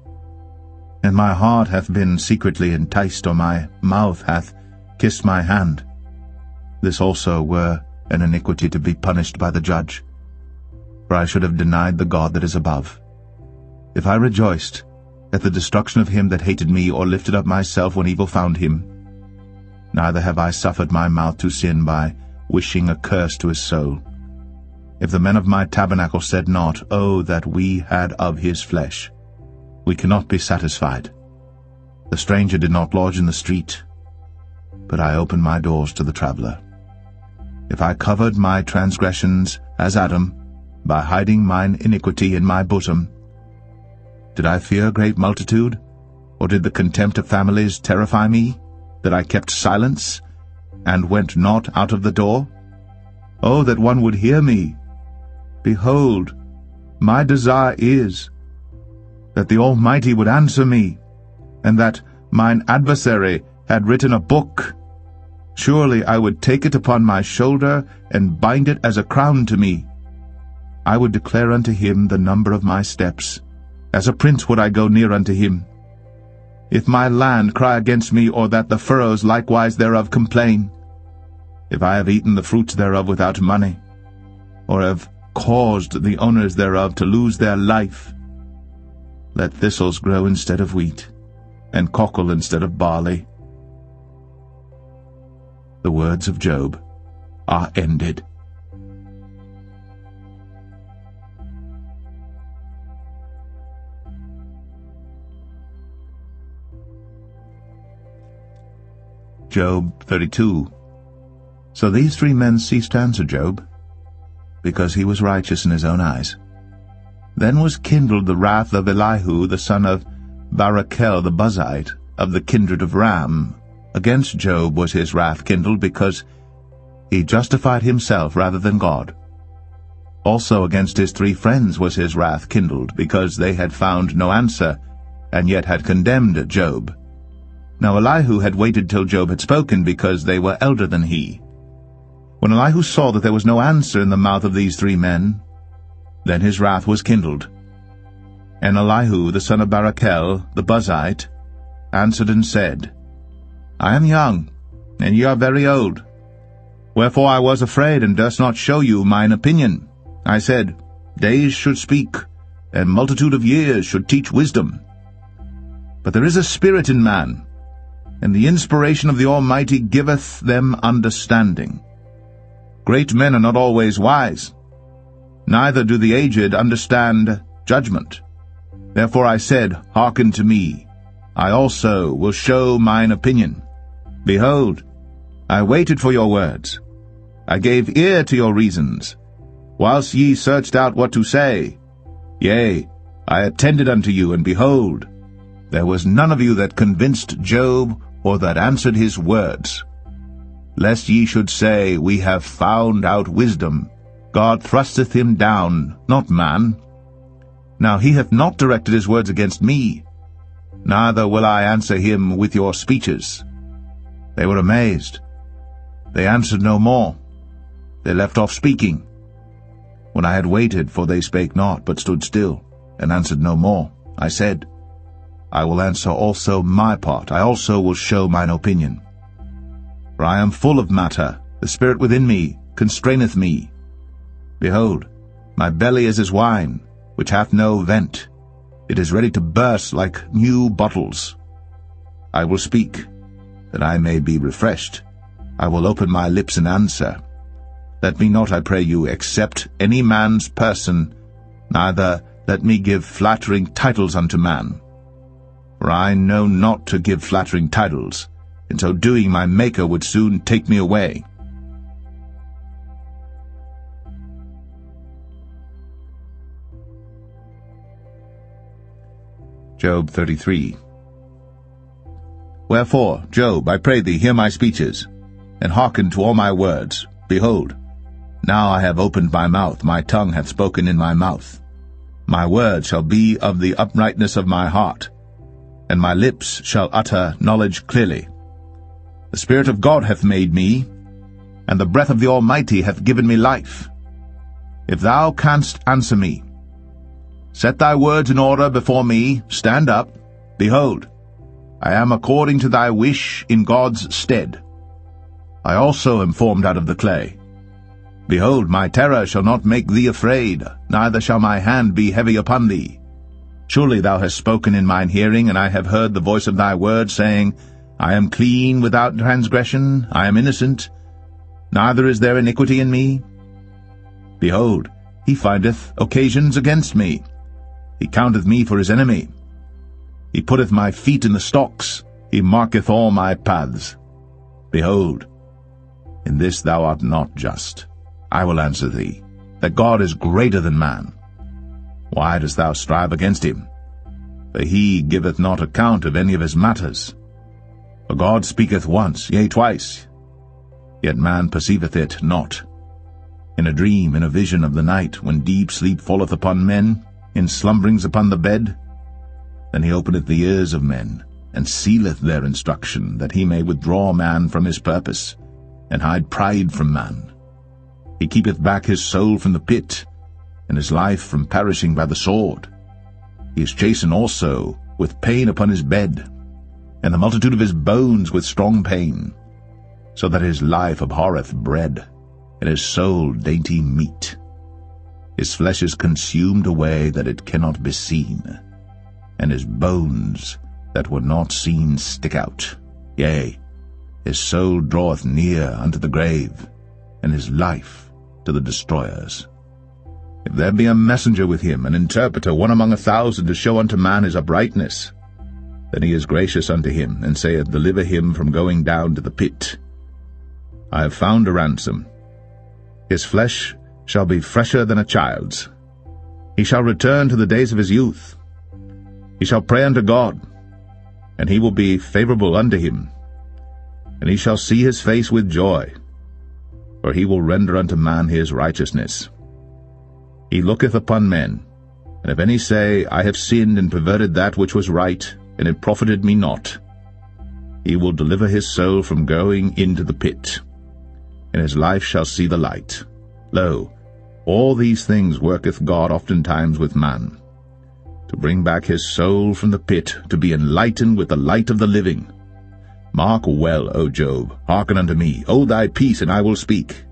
Speaker 1: and my heart hath been secretly enticed, or my mouth hath kissed my hand, this also were an iniquity to be punished by the judge, for I should have denied the God that is above. If I rejoiced at the destruction of him that hated me, or lifted up myself when evil found him, neither have I suffered my mouth to sin by wishing a curse to his soul. If the men of my tabernacle said not, Oh, that we had of his flesh, we cannot be satisfied. The stranger did not lodge in the street, but I opened my doors to the traveller. If I covered my transgressions as Adam, by hiding mine iniquity in my bosom, did I fear a great multitude, or did the contempt of families terrify me, that I kept silence, and went not out of the door? Oh, that one would hear me! Behold, my desire is that the Almighty would answer me, and that mine adversary had written a book. Surely I would take it upon my shoulder, and bind it as a crown to me. I would declare unto him the number of my steps. As a prince would I go near unto him. If my land cry against me, or that the furrows likewise thereof complain, if I have eaten the fruits thereof without money, or have caused the owners thereof to lose their life, let thistles grow instead of wheat, and cockle instead of barley. The words of Job are ended. Job 32. So these 3 men ceased to answer Job, because he was righteous in his own eyes. Then was kindled the wrath of Elihu the son of Barachel the Buzite, of the kindred of Ram. Against Job was his wrath kindled, because he justified himself rather than God. Also against his 3 friends was his wrath kindled, because they had found no answer, and yet had condemned Job. Now Elihu had waited till Job had spoken, because they were elder than he. When Elihu saw that there was no answer in the mouth of these 3 men, then his wrath was kindled. And Elihu the son of Barachel the Buzite answered and said, I am young, and ye are very old. Wherefore I was afraid, and durst not show you mine opinion. I said, Days should speak, and multitude of years should teach wisdom. But there is a spirit in man, and the inspiration of the Almighty giveth them understanding. Great men are not always wise, neither do the aged understand judgment. Therefore I said, Hearken to me, I also will show mine opinion. Behold, I waited for your words. I gave ear to your reasons, whilst ye searched out what to say. Yea, I attended unto you, and behold, there was none of you that convinced Job, or that answered his words. Lest ye should say, We have found out wisdom. God thrusteth him down, not man. Now he hath not directed his words against me, neither will I answer him with your speeches. They were amazed. They answered no more. They left off speaking. When I had waited, for they spake not, but stood still, and answered no more, I said, I will answer also my part, I also will show mine opinion. For I am full of matter, the spirit within me constraineth me. Behold, my belly is as wine, which hath no vent. It is ready to burst like new bottles. I will speak, that I may be refreshed. I will open my lips and answer. Let me not, I pray you, accept any man's person, neither let me give flattering titles unto man. For I know not to give flattering titles. In so doing my Maker would soon take me away. Job 33. Wherefore, Job, I pray thee, hear my speeches, and hearken to all my words. Behold, now I have opened my mouth, my tongue hath spoken in my mouth. My words shall be of the uprightness of my heart, and my lips shall utter knowledge clearly. The Spirit of God hath made me, and the breath of the Almighty hath given me life. If thou canst answer me, set thy words in order before me, stand up. Behold, I am according to thy wish in God's stead. I also am formed out of the clay. Behold, my terror shall not make thee afraid, neither shall my hand be heavy upon thee. Surely thou hast spoken in mine hearing, and I have heard the voice of thy word, saying, I am clean without transgression, I am innocent, neither is there iniquity in me. Behold, he findeth occasions against me. He counteth me for his enemy. He putteth my feet in the stocks, he marketh all my paths. Behold, in this thou art not just. I will answer thee, that God is greater than man. Why dost thou strive against him? For he giveth not account of any of his matters. For God speaketh once, yea, twice, yet man perceiveth it not. In a dream, in a vision of the night, when deep sleep falleth upon men, in slumberings upon the bed, then he openeth the ears of men, and sealeth their instruction, that he may withdraw man from his purpose, and hide pride from man. He keepeth back his soul from the pit, and his life from perishing by the sword. He is chastened also with pain upon his bed, and the multitude of his bones with strong pain, so that his life abhorreth bread, and his soul dainty meat. His flesh is consumed away that it cannot be seen, and his bones that were not seen stick out. Yea, his soul draweth near unto the grave, and his life to the destroyers. If there be a messenger with him, an interpreter, one among 1,000, to show unto man his uprightness, then he is gracious unto him, and saith, Deliver him from going down to the pit. I have found a ransom. His flesh shall be fresher than a child's. He shall return to the days of his youth. He shall pray unto God, and he will be favorable unto him. And he shall see his face with joy, for he will render unto man his righteousness. He looketh upon men, and if any say, I have sinned and perverted that which was right, and it profited me not, he will deliver his soul from going into the pit, and his life shall see the light. Lo, all these things worketh God oftentimes with man, to bring back his soul from the pit, to be enlightened with the light of the living. Mark well, O Job, hearken unto me. O thy peace, and I will speak.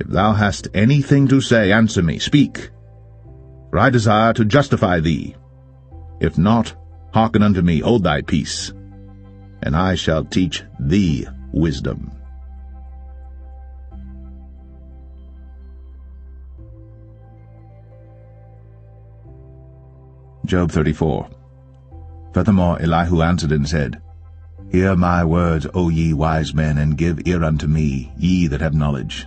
Speaker 1: If thou hast anything to say, answer me, speak. For I desire to justify thee. If not, hearken unto me, O thy peace, and I shall teach thee wisdom. Job 34. Furthermore Elihu answered and said, Hear my words, O ye wise men, and give ear unto me, ye that have knowledge.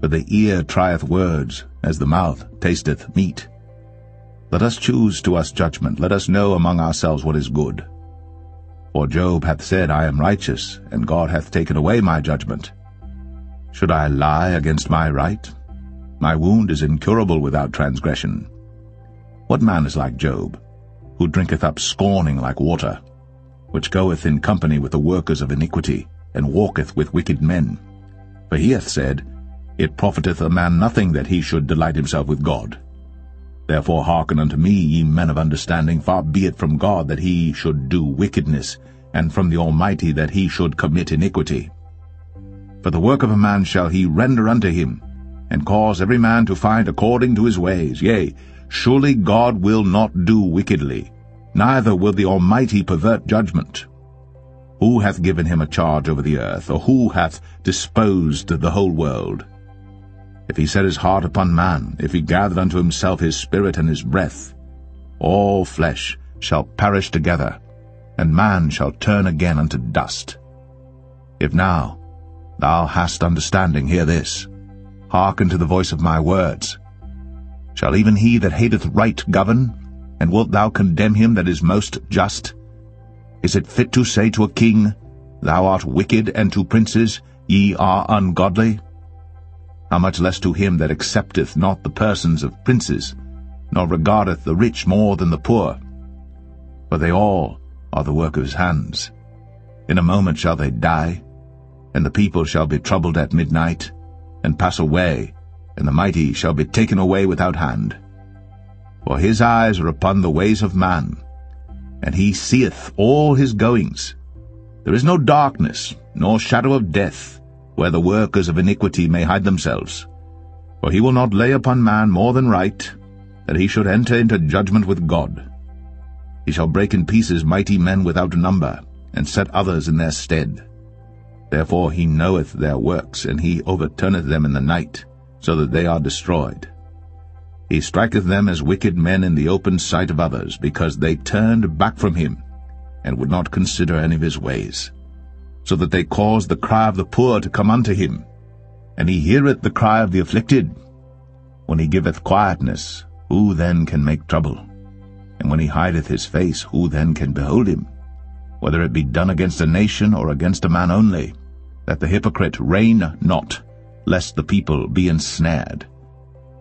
Speaker 1: For the ear trieth words, as the mouth tasteth meat. Let us choose to us judgment, let us know among ourselves what is good. For Job hath said, I am righteous, and God hath taken away my judgment. Should I lie against my right? My wound is incurable without transgression. What man is like Job, who drinketh up scorning like water, which goeth in company with the workers of iniquity, and walketh with wicked men? For he hath said, It profiteth a man nothing that he should delight himself with God. Therefore hearken unto me, ye men of understanding. Far be it from God that he should do wickedness, and from the Almighty that he should commit iniquity. For the work of a man shall he render unto him, and cause every man to find according to his ways. Yea, Surely God will not do wickedly, neither will the Almighty pervert judgment. Who hath given him a charge over the earth, or who hath disposed the whole world? If he set his heart upon man, if he gathered unto himself his spirit and his breath, all flesh shall perish together, and man shall turn again unto dust. If now thou hast understanding, hear this. Hearken to the voice of my words. Shall even he that hateth right govern? And wilt thou condemn him that is most just? Is it fit to say to a king, Thou art wicked, and to princes, Ye are ungodly? How much less to him that accepteth not the persons of princes, nor regardeth the rich more than the poor? For they all are the work of his hands. In a moment shall they die, and the people shall be troubled at midnight, and pass away, and the mighty shall be taken away without hand. For his eyes are upon the ways of man, and he seeth all his goings. There is no darkness, nor shadow of death, where the workers of iniquity may hide themselves. For he will not lay upon man more than right, that he should enter into judgment with God. He shall break in pieces mighty men without number, and set others in their stead. Therefore he knoweth their works, and he overturneth them in the night, so that they are destroyed. He striketh them as wicked men in the open sight of others, because they turned back from him, and would not consider any of his ways. So that they cause the cry of the poor to come unto him, and he heareth the cry of the afflicted. When he giveth quietness, who then can make trouble? And when he hideth his face, who then can behold him? Whether it be done against a nation or against a man only, that the hypocrite reign not, lest the people be ensnared.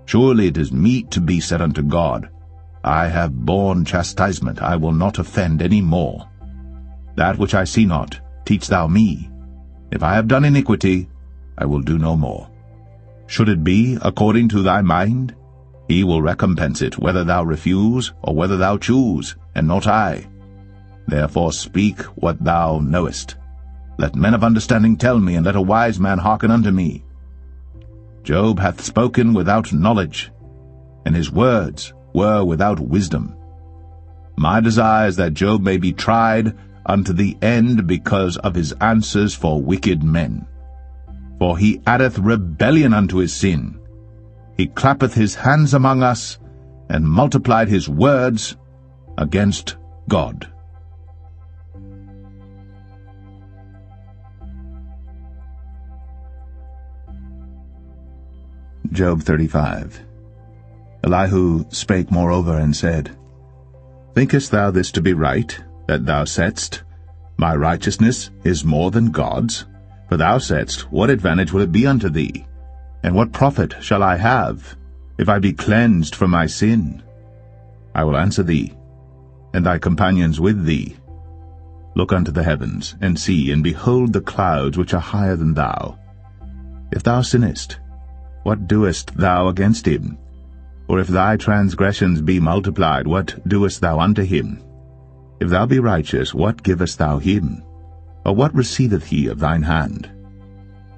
Speaker 1: Surely it is meet to be said unto God, I have borne chastisement, I will not offend any more. That which I see not, teach thou me. If I have done iniquity, I will do no more. Should it be according to thy mind, he will recompense it, whether thou refuse, or whether thou choose, and not I. Therefore speak what thou knowest. Let men of understanding tell me, and let a wise man hearken unto me. Job hath spoken without knowledge, and his words were without wisdom. My desire is that Job may be tried unto the end because of his answers for wicked men. For he addeth rebellion unto his sin. He clappeth his hands among us, and multiplied his words against God. Job 35. Elihu spake moreover and said, Thinkest thou this to be right, that thou saidst, My righteousness is more than God's? For thou saidst, What advantage will it be unto thee? And what profit shall I have, if I be cleansed from my sin? I will answer thee, and thy companions with thee. Look unto the heavens, and see, and behold the clouds which are higher than thou. If thou sinnest, what doest thou against him? Or if thy transgressions be multiplied, what doest thou unto him? If thou be righteous, what givest thou him? Or what receiveth he of thine hand?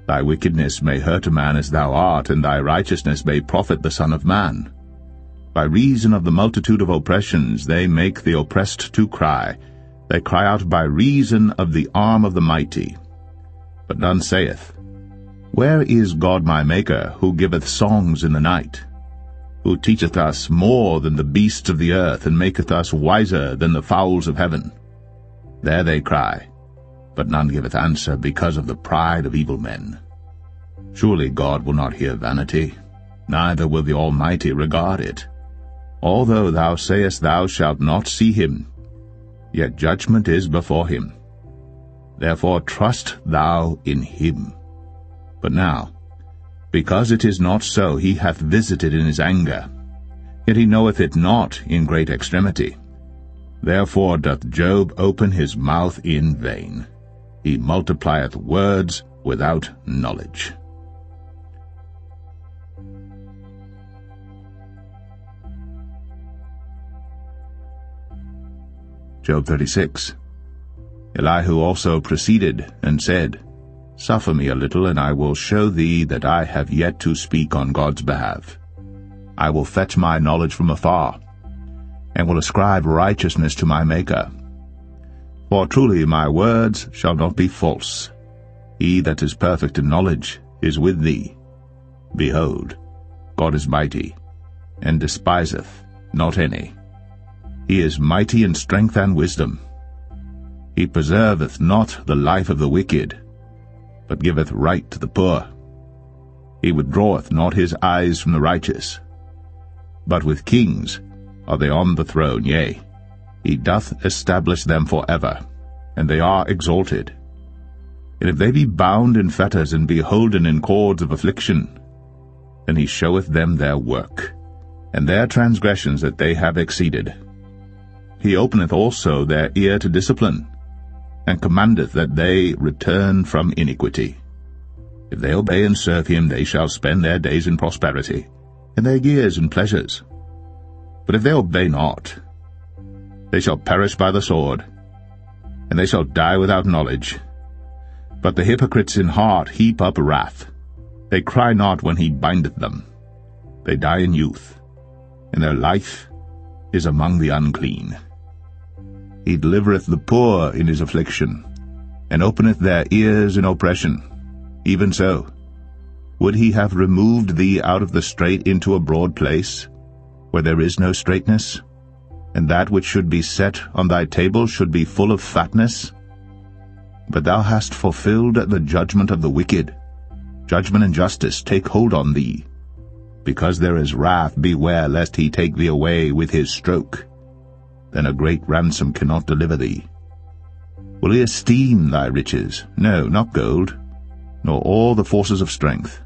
Speaker 1: Thy wickedness may hurt a man as thou art, and thy righteousness may profit the Son of Man. By reason of the multitude of oppressions they make the oppressed to cry. They cry out by reason of the arm of the mighty. But none saith, Where is God my Maker, who giveth songs in the night? Who teacheth us more than the beasts of the earth, and maketh us wiser than the fowls of heaven? There they cry, but none giveth answer, because of the pride of evil men. Surely God will not hear vanity, neither will the Almighty regard it. Although thou sayest thou shalt not see him, yet judgment is before him. Therefore trust thou in him. But now, because it is not so, he hath visited in his anger, yet he knoweth it not in great extremity. Therefore doth Job open his mouth in vain. He multiplieth words without knowledge. Job 36. Elihu also proceeded and said, Suffer me a little, and I will show thee that I have yet to speak on God's behalf. I will fetch my knowledge from afar, and will ascribe righteousness to my Maker. For truly my words shall not be false. He that is perfect in knowledge is with thee. Behold, God is mighty, and despiseth not any. He is mighty in strength and wisdom. He preserveth not the life of the wicked, but giveth right to the poor. He withdraweth not his eyes from the righteous. But with kings are they on the throne, yea, he doth establish them for ever, and they are exalted. And if they be bound in fetters and be holden in cords of affliction, then he showeth them their work, and their transgressions that they have exceeded. He openeth also their ear to discipline, and commandeth that they return from iniquity. If they obey and serve him, they shall spend their days in prosperity, and their years in pleasures. But if they obey not, they shall perish by the sword, and they shall die without knowledge. But the hypocrites in heart heap up wrath. They cry not when he bindeth them. They die in youth, and their life is among the unclean. He delivereth the poor in his affliction, and openeth their ears in oppression. Even so, would he have removed thee out of the strait into a broad place, where there is no straightness, and that which should be set on thy table should be full of fatness? But thou hast fulfilled the judgment of the wicked. Judgment and justice take hold on thee. Because there is wrath, beware lest he take thee away with his stroke. Then a great ransom cannot deliver thee. Will he esteem thy riches? No, not gold, nor all the forces of strength.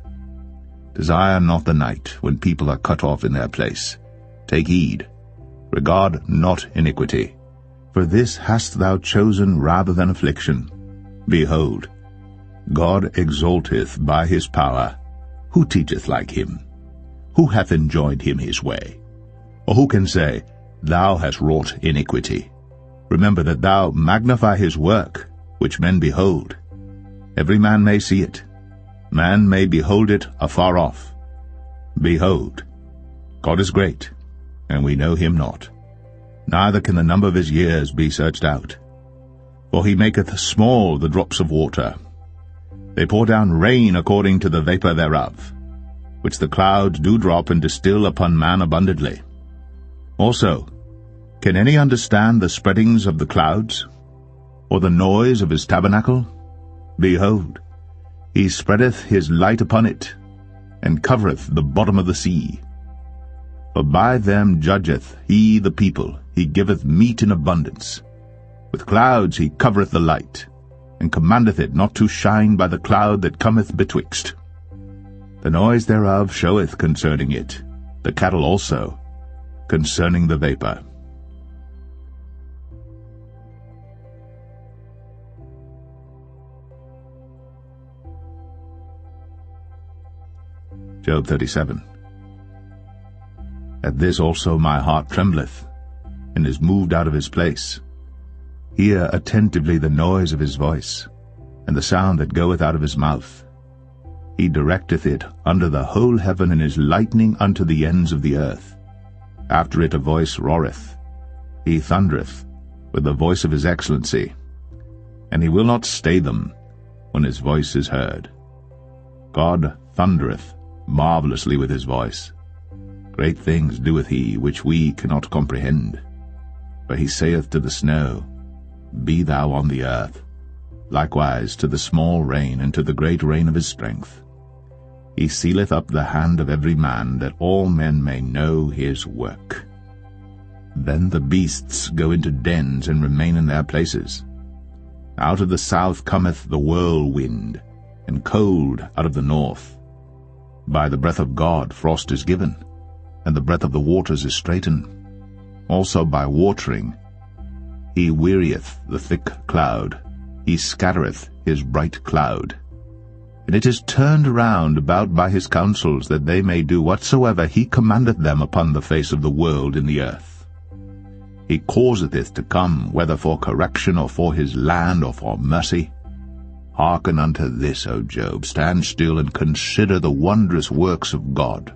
Speaker 1: Desire not the night, when people are cut off in their place. Take heed, regard not iniquity, for this hast thou chosen rather than affliction. Behold, God exalteth by his power. Who teacheth like him? Who hath enjoined him his way? Or who can say, Thou hast wrought iniquity? Remember that thou magnify his work, which men behold. Every man may see it. Man may behold it afar off. Behold, God is great, and we know him not. Neither can the number of his years be searched out. For he maketh small the drops of water. They pour down rain according to the vapor thereof, which the clouds do drop and distill upon man abundantly. Also, can any understand the spreadings of the clouds, or the noise of his tabernacle? Behold, he spreadeth his light upon it, and covereth the bottom of the sea. For by them judgeth he the people, he giveth meat in abundance. With clouds he covereth the light, and commandeth it not to shine by the cloud that cometh betwixt. The noise thereof showeth concerning it, the cattle also, concerning the vapor. Job 37. At this also my heart trembleth, and is moved out of his place. Hear attentively the noise of his voice, and the sound that goeth out of his mouth. He directeth it under the whole heaven, and is lightning unto the ends of the earth. After it a voice roareth. He thundereth with the voice of his excellency, and he will not stay them when his voice is heard. God thundereth marvelously with his voice. Great things doeth he, which we cannot comprehend. For he saith to the snow, Be thou on the earth, likewise to the small rain, and to the great rain of his strength. He sealeth up the hand of every man, that all men may know his work. Then the beasts go into dens, and remain in their places. Out of the south cometh the whirlwind, and cold out of the north. By the breath of God frost is given, and the breath of the waters is straitened. Also by watering he wearieth the thick cloud, he scattereth his bright cloud. And it is turned round about by his counsels, that they may do whatsoever he commandeth them upon the face of the world in the earth. He causeth it to come, whether for correction, or for his land, or for mercy. Hearken unto this, O Job, stand still, and consider the wondrous works of God.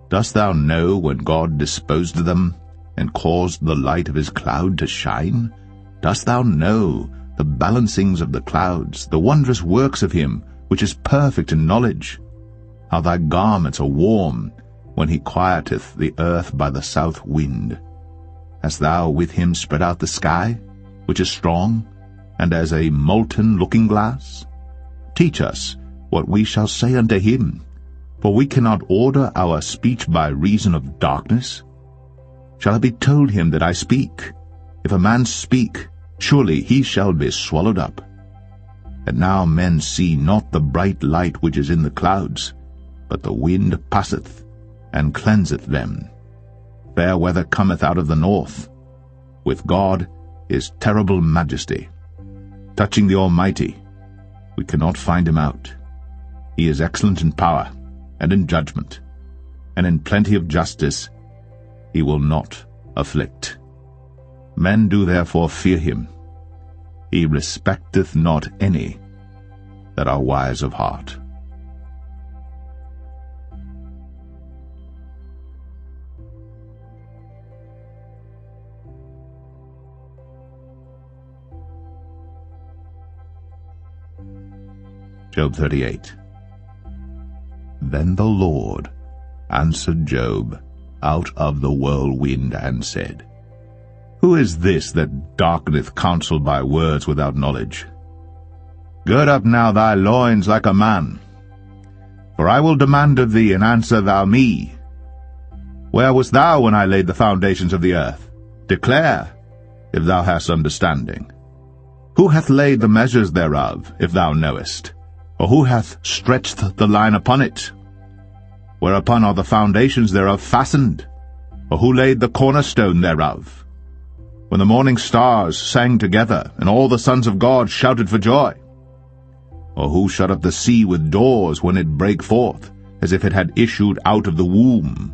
Speaker 1: Dost thou know when God disposed them, and caused the light of his cloud to shine? Dost thou know the balancings of the clouds, the wondrous works of him, which is perfect in knowledge? How thy garments are warm, when he quieteth the earth by the south wind. Hast thou with him spread out the sky, which is strong, and as a molten looking-glass? Teach us what we shall say unto him, for we cannot order our speech by reason of darkness. Shall it be told him that I speak? If a man speak, surely he shall be swallowed up. And now men see not the bright light which is in the clouds, but the wind passeth, and cleanseth them. Fair weather cometh out of the north. With God is terrible majesty. Touching the Almighty, we cannot find him out. He is excellent in power, and in judgment, and in plenty of justice he will not afflict. Men do therefore fear him. He respecteth not any that are wise of heart. Job 38. Then the Lord answered Job out of the whirlwind and said, Who is this that darkeneth counsel by words without knowledge? Gird up now thy loins like a man, for I will demand of thee, and answer thou me. Where wast thou when I laid the foundations of the earth? Declare, if thou hast understanding. Who hath laid the measures thereof, if thou knowest? Or who hath stretched the line upon it? Whereupon are the foundations thereof fastened? Or who laid the cornerstone thereof? When the morning stars sang together, and all the sons of God shouted for joy? Or who shut up the sea with doors when it brake forth, as if it had issued out of the womb?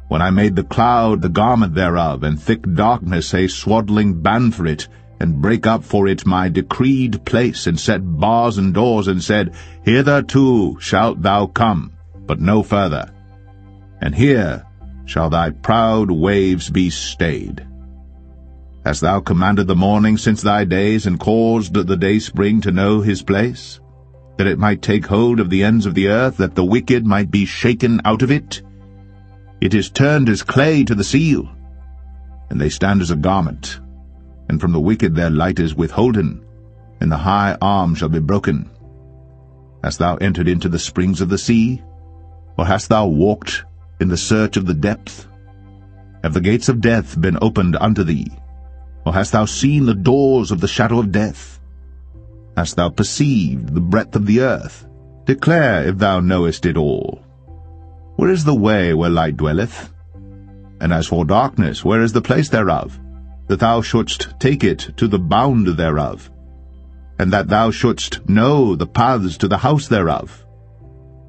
Speaker 1: When I made the cloud the garment thereof, and thick darkness a swaddling band for it, and brake up for it my decreed place, and set bars and doors, and said, Hitherto shalt thou come, but no further, and here shall thy proud waves be stayed. Hast thou commanded the morning since thy days, and caused the dayspring to know his place, that it might take hold of the ends of the earth, that the wicked might be shaken out of it? It is turned as clay to the seal, and they stand as a garment. And from the wicked their light is withholden, and the high arm shall be broken. Hast thou entered into the springs of the sea? Or hast thou walked in the search of the depth? Have the gates of death been opened unto thee? Or hast thou seen the doors of the shadow of death? Hast thou perceived the breadth of the earth? Declare if thou knowest it all. Where is the way where light dwelleth? And as for darkness, where is the place thereof? That thou shouldst take it to the bound thereof, and that thou shouldst know the paths to the house thereof.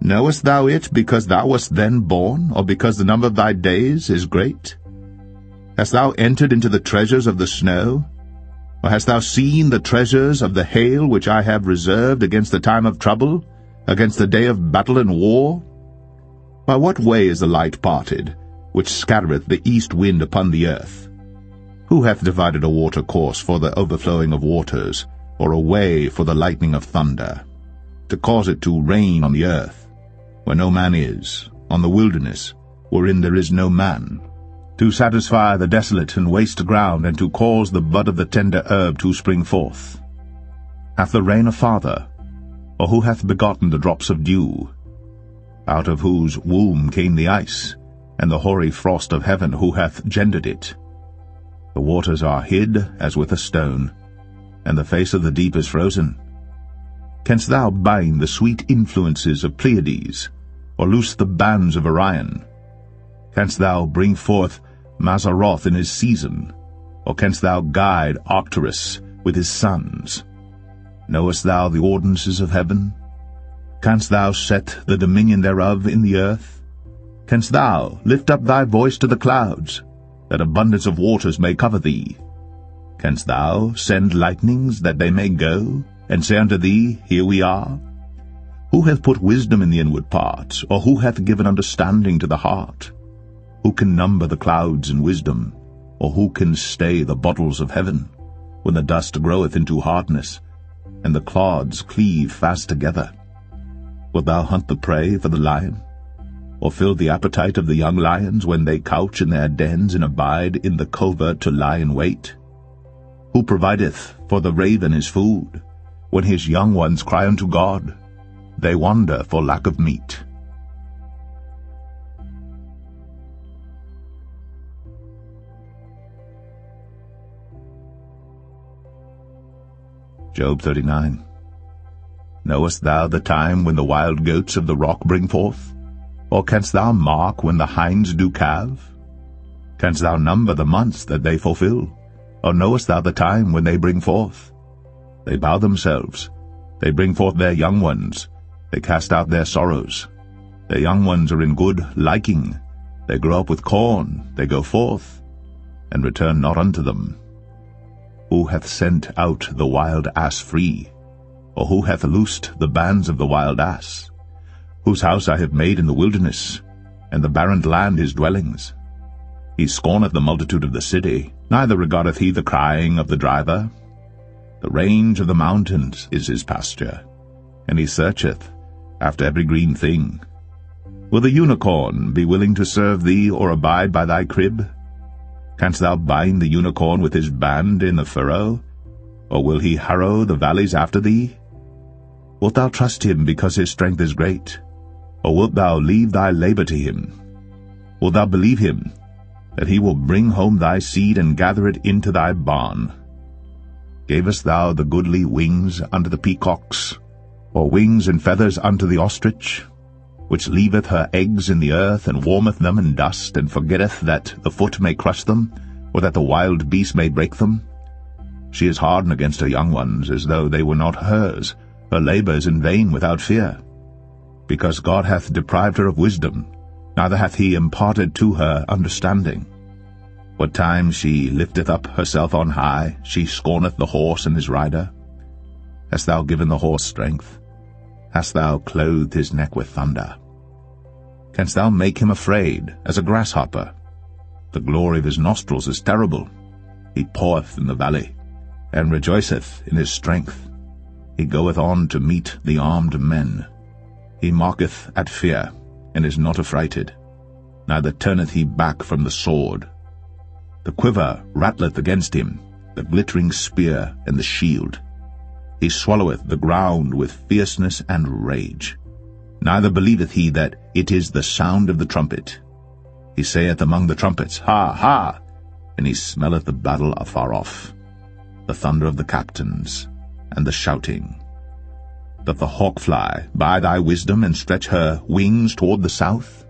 Speaker 1: Knowest thou it because thou wast then born, or because the number of thy days is great? Hast thou entered into the treasures of the snow? Or hast thou seen the treasures of the hail which I have reserved against the time of trouble, against the day of battle and war? By what way is the light parted, which scattereth the east wind upon the earth? Who hath divided a watercourse for the overflowing of waters, or a way for the lightning of thunder, to cause it to rain on the earth, where no man is, on the wilderness, wherein there is no man, to satisfy the desolate and waste ground, and to cause the bud of the tender herb to spring forth? Hath the rain a father, or who hath begotten the drops of dew? Out of whose womb came the ice, and the hoary frost of heaven, who hath gendered it? The waters are hid as with a stone, and the face of the deep is frozen. Canst thou bind the sweet influences of Pleiades, or loose the bands of Orion? Canst thou bring forth Mazzaroth in his season, or canst thou guide Arcturus with his sons? Knowest thou the ordinances of heaven? Canst thou set the dominion thereof in the earth? Canst thou lift up thy voice to the clouds, that abundance of waters may cover thee? Canst thou send lightnings that they may go, and say unto thee, Here we are? Who hath put wisdom in the inward parts, or who hath given understanding to the heart? Who can number the clouds in wisdom, or who can stay the bottles of heaven, when the dust groweth into hardness, and the clods cleave fast together? Wilt thou hunt the prey for the lion, or fill the appetite of the young lions when they couch in their dens and abide in the covert to lie in wait? Who provideth for the raven his food, when his young ones cry unto God? They wander for lack of meat. Job 39. Knowest thou the time when the wild goats of the rock bring forth? Or canst thou mark when the hinds do calve? Canst thou number the months that they fulfill? Or knowest thou the time when they bring forth? They bow themselves, they bring forth their young ones, they cast out their sorrows. Their young ones are in good liking, they grow up with corn, they go forth, and return not unto them. Who hath sent out the wild ass free? Or who hath loosed the bands of the wild ass? Whose house I have made in the wilderness, and the barren land his dwellings. He scorneth the multitude of the city, neither regardeth he the crying of the driver. The range of the mountains is his pasture, and he searcheth after every green thing. Will the unicorn be willing to serve thee, or abide by thy crib? Canst thou bind the unicorn with his band in the furrow? Or will he harrow the valleys after thee? Wilt thou trust him because his strength is great? Or wilt thou leave thy labor to him? Wilt thou believe him, that he will bring home thy seed and gather it into thy barn? Gavest thou the goodly wings unto the peacocks, or wings and feathers unto the ostrich, which leaveth her eggs in the earth, and warmeth them in dust, and forgetteth that the foot may crush them, or that the wild beast may break them? She is hardened against her young ones, as though they were not hers. Her labor is in vain without fear. Because God hath deprived her of wisdom, neither hath he imparted to her understanding. What time she lifteth up herself on high, she scorneth the horse and his rider. Hast thou given the horse strength? Hast thou clothed his neck with thunder? Canst thou make him afraid as a grasshopper? The glory of his nostrils is terrible. He paweth in the valley, and rejoiceth in his strength. He goeth on to meet the armed men. He mocketh at fear, and is not affrighted, neither turneth he back from the sword. The quiver rattleth against him, the glittering spear and the shield. He swalloweth the ground with fierceness and rage. Neither believeth he that it is the sound of the trumpet. He saith among the trumpets, Ha, ha! And he smelleth the battle afar off, the thunder of the captains, and the shouting. Doth the hawk fly by thy wisdom, and stretch her wings toward the south?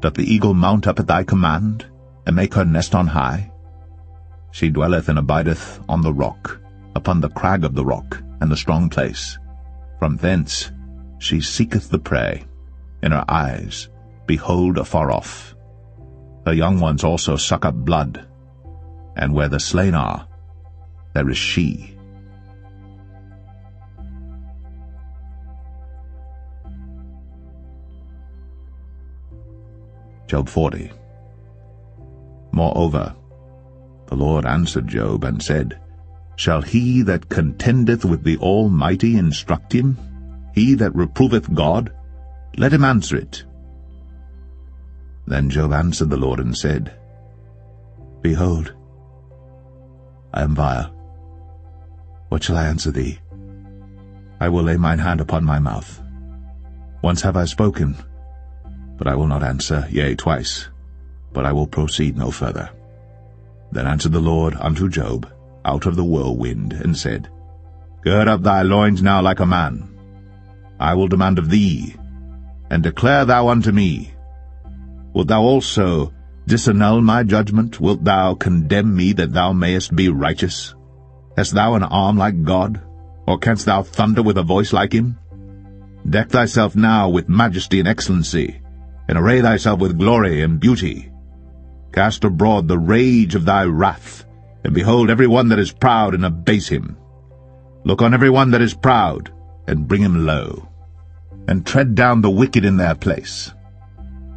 Speaker 1: Doth the eagle mount up at thy command, and make her nest on high? She dwelleth and abideth on the rock, upon the crag of the rock, and the strong place. From thence she seeketh the prey, and her eyes behold afar off. Her young ones also suck up blood, and where the slain are, there is she. Job 40. Moreover, the Lord answered Job and said, Shall he that contendeth with the Almighty instruct him? He that reproveth God? Let him answer it. Then Job answered the Lord and said, Behold, I am vile. What shall I answer thee? I will lay mine hand upon my mouth. Once have I spoken, but I will not answer, yea, twice, but I will proceed no further. Then answered the Lord unto Job out of the whirlwind, and said, Gird up thy loins now like a man. I will demand of thee, and declare thou unto me. Wilt thou also disannul my judgment? Wilt thou condemn me that thou mayest be righteous? Hast thou an arm like God, or canst thou thunder with a voice like him? Deck thyself now with majesty and excellency, and array thyself with glory and beauty. Cast abroad the rage of thy wrath, and behold every one that is proud, and abase him. Look on every one that is proud, and bring him low. and tread down the wicked in their place.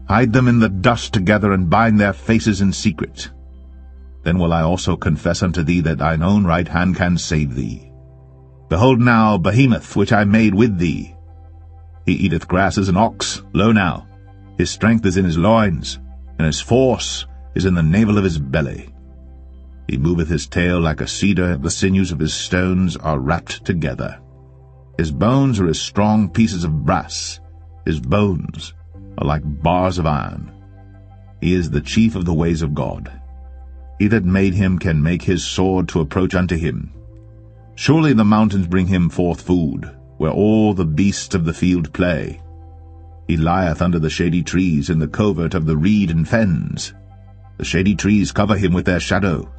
Speaker 1: Hide them in the dust together, and bind their faces in secret. Then will I also confess unto thee that thine own right hand can save thee. Behold now Behemoth, which I made with thee. He eateth grass as an ox, lo now, his strength is in his loins, and his force is in the navel of his belly. He moveth his tail like a cedar, the sinews of his stones are wrapped together. His bones are as strong pieces of brass, his bones are like bars of iron. He is the chief of the ways of God. He that made him can make his sword to approach unto him. Surely the mountains bring him forth food, where all the beasts of the field play. He lieth under the shady trees in the covert of the reed and fens. The shady trees cover him with their shadow.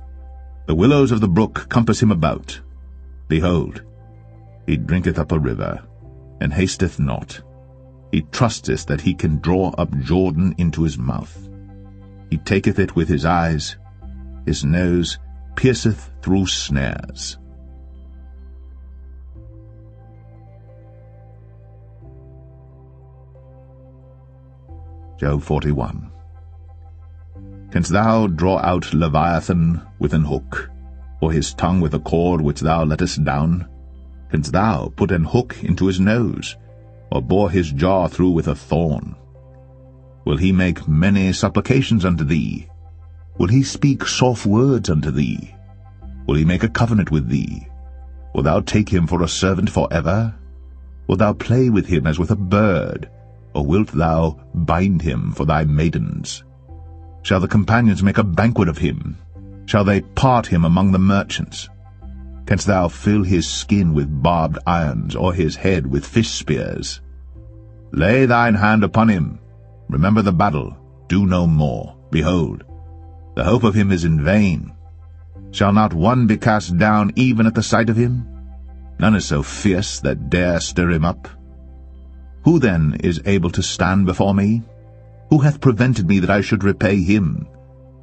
Speaker 1: The willows of the brook compass him about. Behold, he drinketh up a river, and hasteth not. He trusteth that he can draw up Jordan into his mouth. He taketh it with his eyes. His nose pierceth through snares. Job 41. Canst thou draw out Leviathan with an hook, or his tongue with a cord which thou lettest down? Canst thou put an hook into his nose, or bore his jaw through with a thorn? Will he make many supplications unto thee? Will he speak soft words unto thee? Will he make a covenant with thee? Wilt thou take him for a servant forever? Wilt thou play with him as with a bird, or wilt thou bind him for thy maidens? Shall the companions make a banquet of him? Shall they part him among the merchants? Canst thou fill his skin with barbed irons, or his head with fish spears? Lay thine hand upon him. Remember the battle. Do no more. Behold, the hope of him is in vain. Shall not one be cast down even at the sight of him? None is so fierce that dare stir him up. Who then is able to stand before me? Who hath prevented me that I should repay him?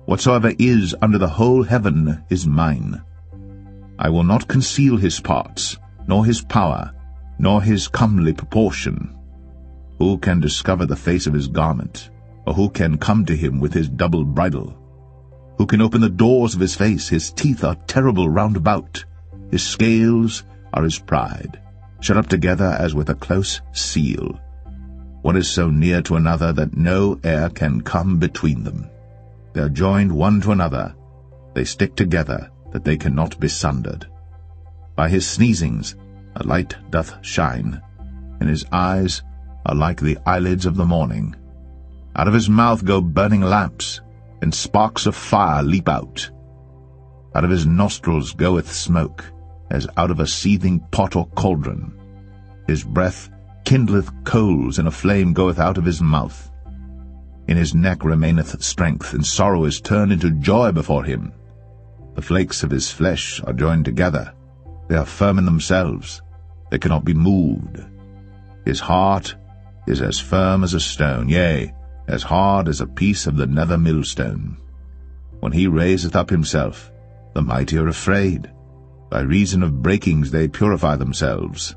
Speaker 1: Whatsoever is under the whole heaven is mine. I will not conceal his parts, nor his power, nor his comely proportion. Who can discover the face of his garment, or who can come to him with his double bridle? Who can open the doors of his face? His teeth are terrible round about. His scales are his pride, shut up together as with a close seal. One is so near to another that no air can come between them. They are joined one to another. They stick together, that they cannot be sundered. By his sneezings a light doth shine, and his eyes are like the eyelids of the morning. Out of his mouth go burning lamps, and sparks of fire leap out. Out of his nostrils goeth smoke, as out of a seething pot or cauldron. His breath kindleth coals, and a flame goeth out of his mouth. In his neck remaineth strength, and sorrow is turned into joy before him. The flakes of his flesh are joined together. They are firm in themselves. They cannot be moved. His heart is as firm as a stone, yea, as hard as a piece of the nether millstone. When he raiseth up himself, the mighty are afraid. By reason of breakings they purify themselves.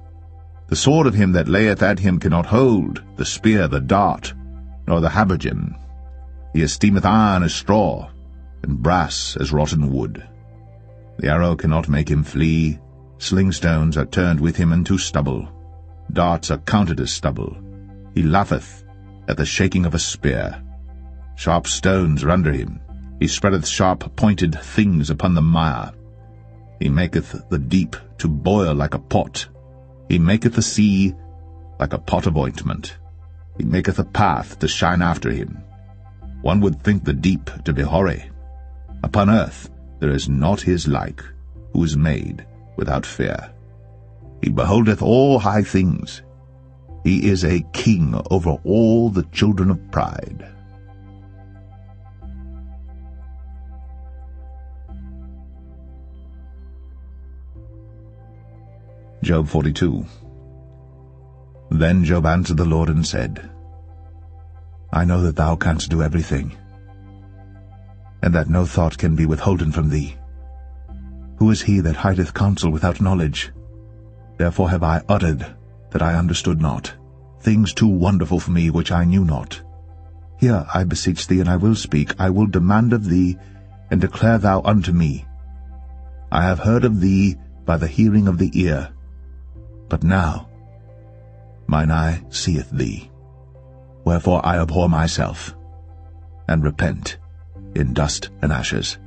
Speaker 1: The sword of him that layeth at him cannot hold, the spear, the dart, nor the habergeon. He esteemeth iron as straw, and brass as rotten wood. The arrow cannot make him flee. Slingstones are turned with him into stubble. Darts are counted as stubble. He laugheth at the shaking of a spear. Sharp stones are under him. He spreadeth sharp-pointed things upon the mire. He maketh the deep to boil like a pot. He maketh the sea like a pot of ointment. He maketh a path to shine after him. One would think the deep to be hoary. Upon earth there is not his like, who is made without fear. He beholdeth all high things. He is a king over all the children of pride. Job 42. Then Job answered the Lord and said, I know that thou canst do everything, and that no thought can be withholden from thee. Who is he that hideth counsel without knowledge? Therefore have I uttered that I understood not, things too wonderful for me which I knew not. Hear, I beseech thee, and I will speak. I will demand of thee, and declare thou unto me. I have heard of thee by the hearing of the ear, but now mine eye seeth thee. Wherefore I abhor myself, and repent in dust and ashes.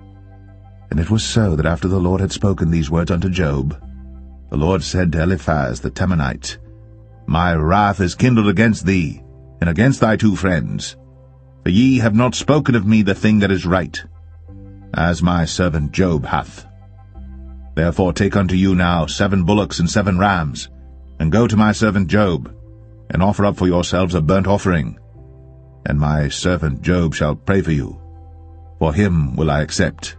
Speaker 1: And it was so that after the Lord had spoken these words unto Job, the Lord said to Eliphaz the Temanite, My wrath is kindled against thee, and against thy 2 friends, for ye have not spoken of me the thing that is right, as my servant Job hath. Therefore take unto you now 7 bullocks and 7 rams, and go to my servant Job, and offer up for yourselves a burnt offering. And my servant Job shall pray for you. For him will I accept,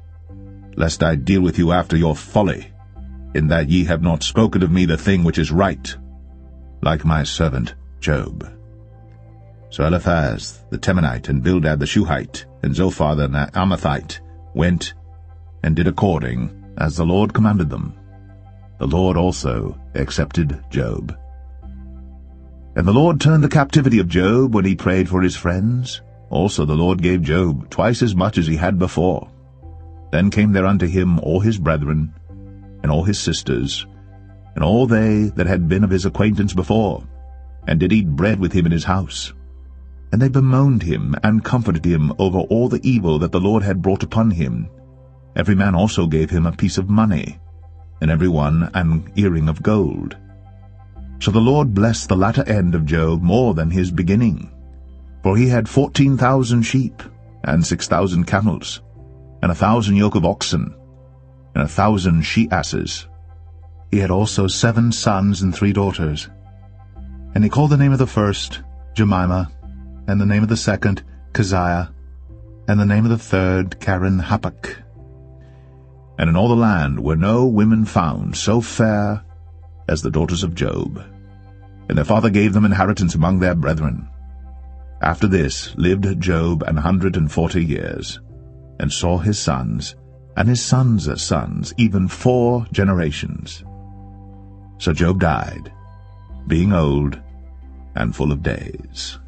Speaker 1: lest I deal with you after your folly, in that ye have not spoken of me the thing which is right, like my servant Job. So Eliphaz the Temanite, and Bildad the Shuhite, and Zophar the Naamathite went and did according as the Lord commanded them. The Lord also accepted Job. And the Lord turned the captivity of Job when he prayed for his friends. Also the Lord gave Job twice as much as he had before. Then came there unto him all his brethren, and all his sisters, and all they that had been of his acquaintance before, and did eat bread with him in his house. And they bemoaned him, and comforted him over all the evil that the Lord had brought upon him. Every man also gave him a piece of money, and every one an earring of gold. So the Lord blessed the latter end of Job more than his beginning. For he had 14,000 sheep, and 6,000 camels, and 1,000 yoke of oxen, and 1,000 she-asses. He had also 7 sons and 3 daughters. And he called the name of the first Jemimah, and the name of the second Keziah, and the name of the third Karen-Happuch. And in all the land were no women found so fair as the daughters of Job. And their father gave them inheritance among their brethren. After this lived Job 140 years, and saw his sons, and his sons' sons, even 4 generations. So Job died, being old and full of days.